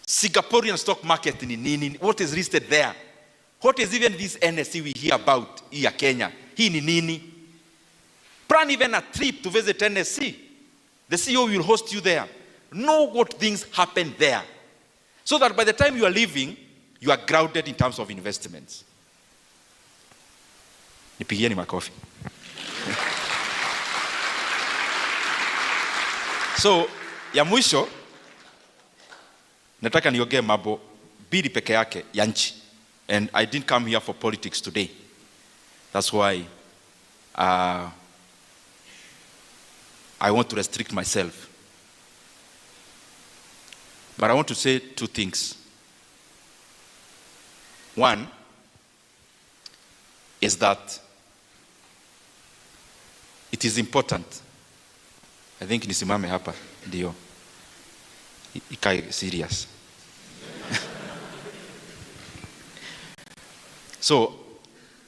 B: Singaporean stock market ni nini, what is listed there? What is even this NSC we hear about here Kenya? Hii ni nini? Plan even a trip to visit NSC. The CEO will host you there. Know what things happen there. So that by the time you are leaving, you are grounded in terms of investments. Nipigieni makofi. So, ya mwisho, nataka niongee mambo mbili peke yake ya nchi. And I didn't come here for politics today. That's why I want to restrict myself. But I want to say two things. One is that it is important. I think nisimame hapa ndio ikae serious. So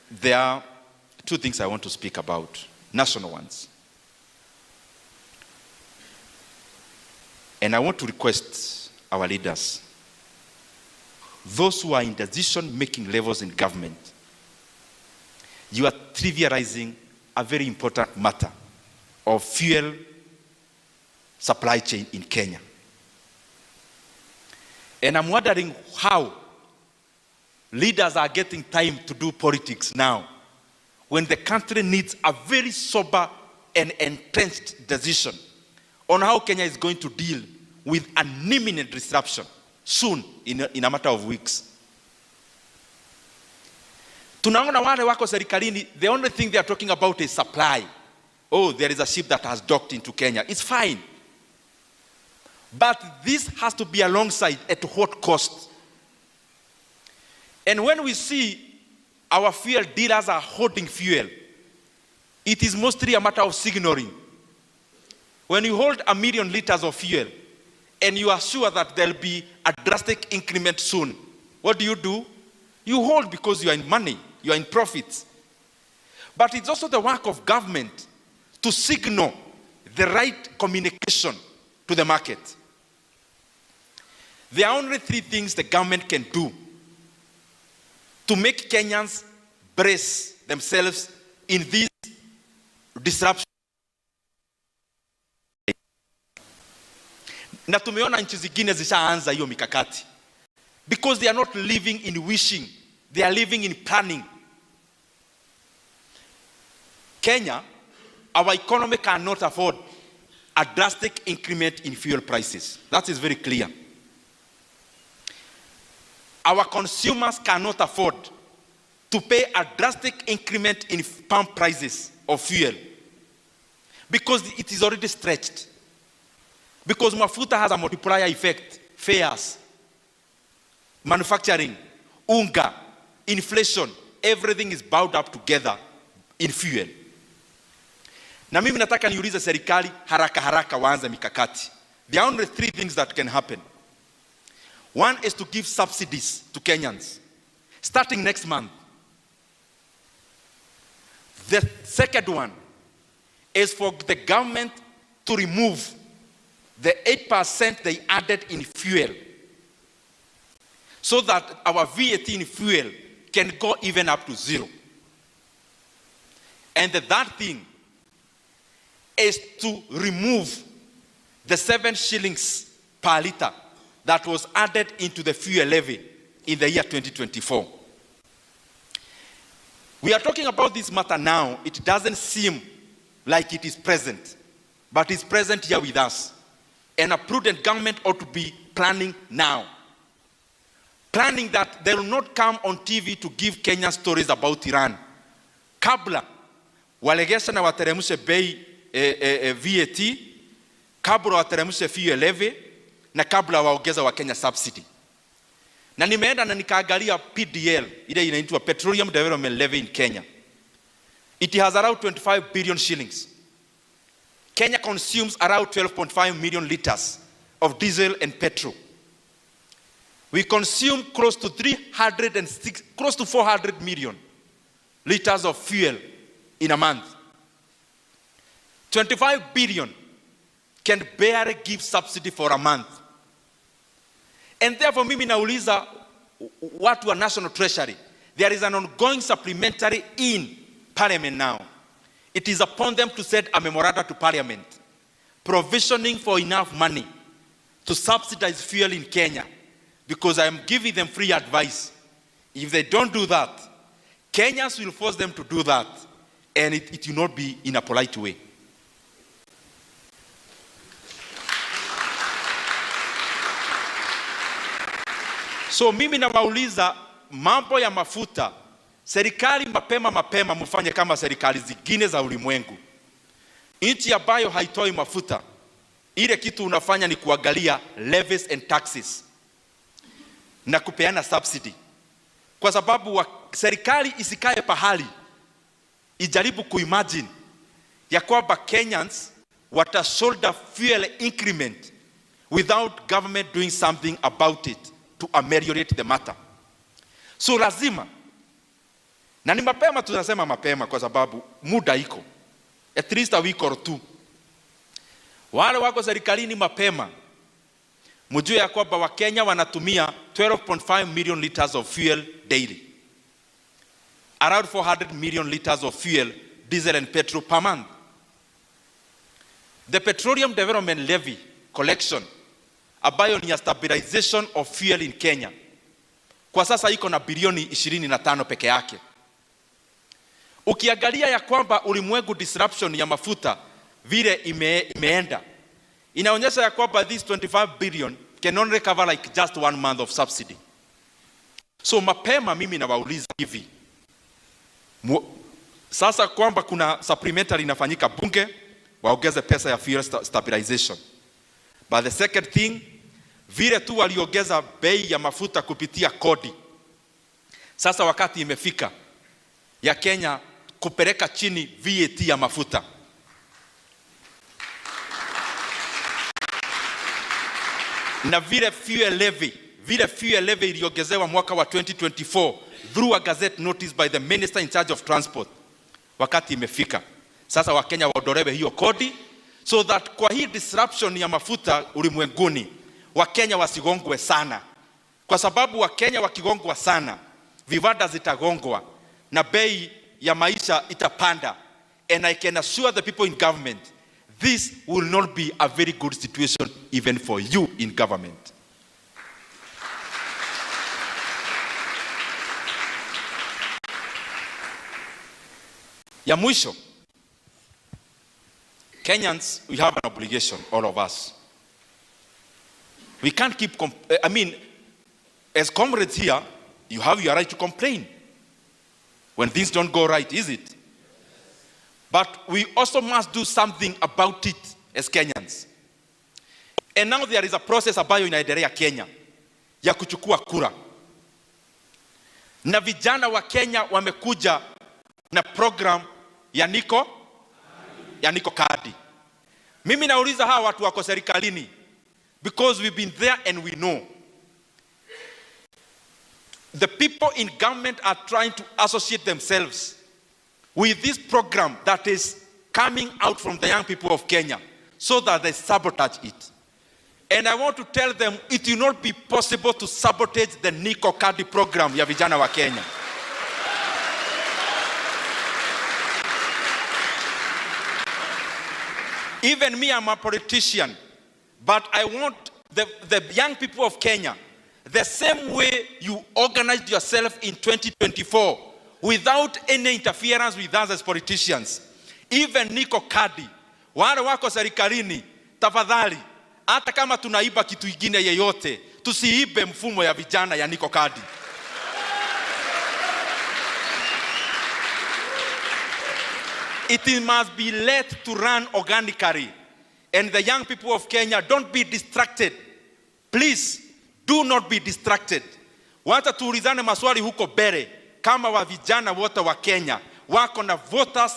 B: there are two things I want to speak about, national ones. And I want to request our leaders, those who are in decision-making levels in government, you are trivializing a very important matter of fuel supply chain in Kenya. And I'm wondering how leaders are getting time to do politics now when the country needs a very sober and entrenched decision on how Kenya is going to deal with an imminent disruption soon, in a matter of weeks. Tunaona wale wako serikalini, the only thing they are talking about is supply. Oh, there is a ship that has docked into Kenya. It's fine. But this has to be alongside at what cost? And when we see our fuel dealers are holding fuel, it is mostly a matter of signaling. When you hold 1 million liters of fuel and you are sure that there will be a drastic increment soon, what do? You hold because you are in money, you are in profits. But it's also the work of government to signal the right communication to the market. There are only 3 things the government can do to make Kenyans brace themselves in this disruption. Na tumeona nchi zingine zishaanza hiyo mikakati. Because they are not living in wishing, they are living in planning. Kenya, our economy cannot afford a drastic increment in fuel prices. That is very clear. Our consumers cannot afford to pay a drastic increment in pump prices of fuel because it is already stretched. Because mafuta has a multiplier effect, fares, manufacturing, unga, inflation, everything is bound up together in fuel. Na mimi nataka niulize serikali haraka waanze mikakati. There are only 3 things that can happen. One is to give subsidies to Kenyans, starting next month. The second one is for the government to remove the 8% they added in fuel so that our VAT in fuel can go even up to 0. And the third thing is to remove the 7 shillings per liter that was added into the fuel levy in the year 2024. We are talking about this matter now. It doesn't seem like it is present, but it's present here with us. And a prudent government ought to be planning now. Planning that they will not come on TV to give Kenyan stories about Iran. Kabla walegesha na wateremshe bei VAT, kabla wateremshe fuel levy, na kabla waongeza wa Kenya subsidy. Na nimeenda na nikaangalia PDL, ile inaitwa Petroleum Development Levy in Kenya. It has around 25 billion shillings. Kenya consumes around 12.5 million liters of diesel and petrol. We consume close to 400 million liters of fuel in a month. 25 billion can barely give subsidy for a month. And therefore, mimi nauliza watu wa National Treasury, there is an ongoing supplementary in Parliament now. It is upon them to send a memorandum to Parliament, provisioning for enough money to subsidize fuel in Kenya, because I am giving them free advice. If they don't do that, Kenyans will force them to do that, and it will not be in a polite way. So mimi nawauliza mambo ya mafuta serikali mapema mfanye kama serikali zingine za ulimwengu. Nchi ambayo haitoi mafuta, ile kitu unafanya ni kuangalia levies and taxes na kupeana subsidy. Kwa sababu serikali isikae pahali ijaribu kuimagine ya kwamba Kenyans shoulder fuel increment without government doing something about it to ameliorate the matter. So lazima, na ni mapema, tunasema mapema kwa sababu muda iko, at least a week or two. Wale wako serikalini mapema, mjue ya kwamba Wakenya wanatumia 12.5 million liters of fuel daily. Around 400 million liters of fuel, diesel and petrol per month. The Petroleum Development Levy collection, ambayo ni stabilization of fuel in Kenya, kwa sasa iko na bilioni 25 peke yake. Ukiangalia ya kwamba ulimwengu disruption ya mafuta vile imeenda, inaonyesha ya kwamba this 25 billion can only cover like just 1 month of subsidy. So mapema mimi nawauliza hivi, sasa kwamba kuna supplementary inafanyika bunge, waongeze pesa ya fuel stabilization. But the second thing, vile tu waliongeza bei ya mafuta kupitia kodi, sasa wakati imefika ya Kenya kupeleka chini VAT ya mafuta. Na vile fuel levy iliongezewa mwaka wa 2024 through a gazette notice by the minister in charge of transport, wakati imefika sasa Wakenya waondolewe hiyo kodi, so that kwa hii disruption ya mafuta ulimwenguni Wakenya wasigongwe sana. Kwa sababu Wakenya wakigongwa sana, viwanda zitagongwa na bei ya maisha itapanda. And I can assure the people in government, this will not be a very good situation even for you in government. Ya mwisho, Kenyans, we have an obligation, all of us. We can't keep, as comrades here, you have your right to complain when things don't go right, is it? But we also must do something about it as Kenyans. And now there is a process ambayo inaendelea Kenya ya kuchukua kura. Na vijana wa Kenya wamekuja na program ya Niko Kadi. Mimi nauliza hawa watu wako serikalini, because we've been there and we know. The people in government are trying to associate themselves with this program that is coming out from the young people of Kenya, so that they sabotage it. And I want to tell them, it will not be possible to sabotage the Niko Kadi program ya vijana wa Kenya. Even me, I'm a politician, but I want the young people of Kenya, the same way you organized yourself in 2024, without any interference with us as politicians. Even Niko Kadi, wale wako serikalini, tafadhali, hata kama tunaiba kitu ingine yeyote, tusiibe mfumo ya vijana ya Niko Kadi. It must be let to run organically. And the young people of Kenya, don't be distracted. Please, do not be distracted. Wacha tuulizane maswali huko bere, kama wa vijana wote wa Kenya wako na voters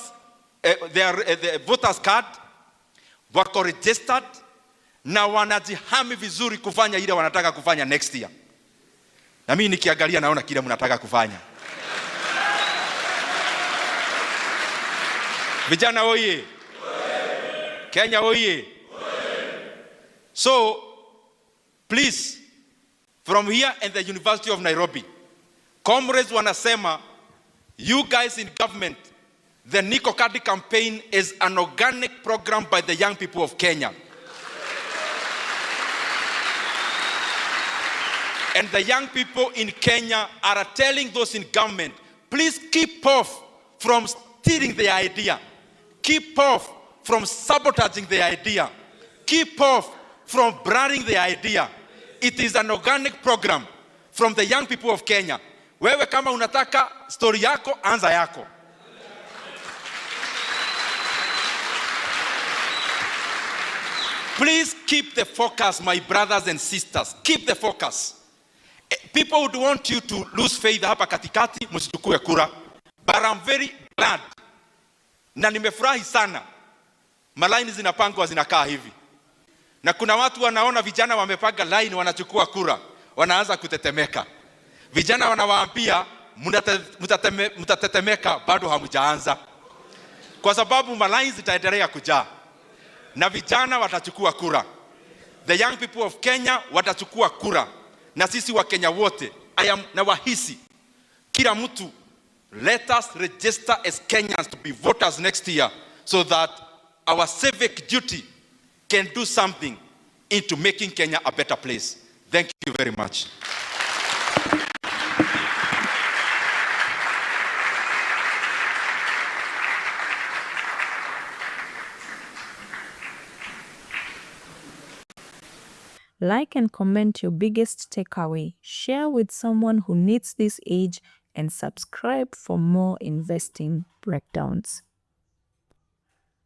B: voters card, wako registered, na wanajihami vizuri kufanya ile wanataka kufanya next year. Na mimi nikiangalia naona kile mnataka kufanya. Vijana oye! Kenya oye! So, please, from here and the University of Nairobi, comrades wanasema, you guys in government, the Niko Kadi campaign is an organic program by the young people of Kenya. And the young people in Kenya are telling those in government, please keep off from stealing the idea. Keep off from sabotaging the idea. Keep off from branding the idea. It is an organic program from the young people of Kenya. Wewe kama unataka story yako, anza yako. Please keep the focus, my brothers and sisters. Keep the focus. People would want you to lose faith hapa katikati, msichukue kura. But I'm very glad. Na nimefurahi sana. Malaini zinapangwa zinakaa hivi. Na kuna watu wanaona vijana wamepanga line wanachukua kura, wanaanza kutetemeka. Vijana wanawaambia mtatetemeka bado hamjaanza. Kwa sababu malaini zitaendelea kujaa. Na vijana watachukua kura. The young people of Kenya watachukua kura. Na sisi wa Kenya wote, na wahisi kila mtu, let us register as Kenyans to be voters next year so that our civic duty can do something into making Kenya a better place. Thank you very much.
A: Like and comment your biggest takeaway, share with someone who needs this age, and subscribe for more investing breakdowns.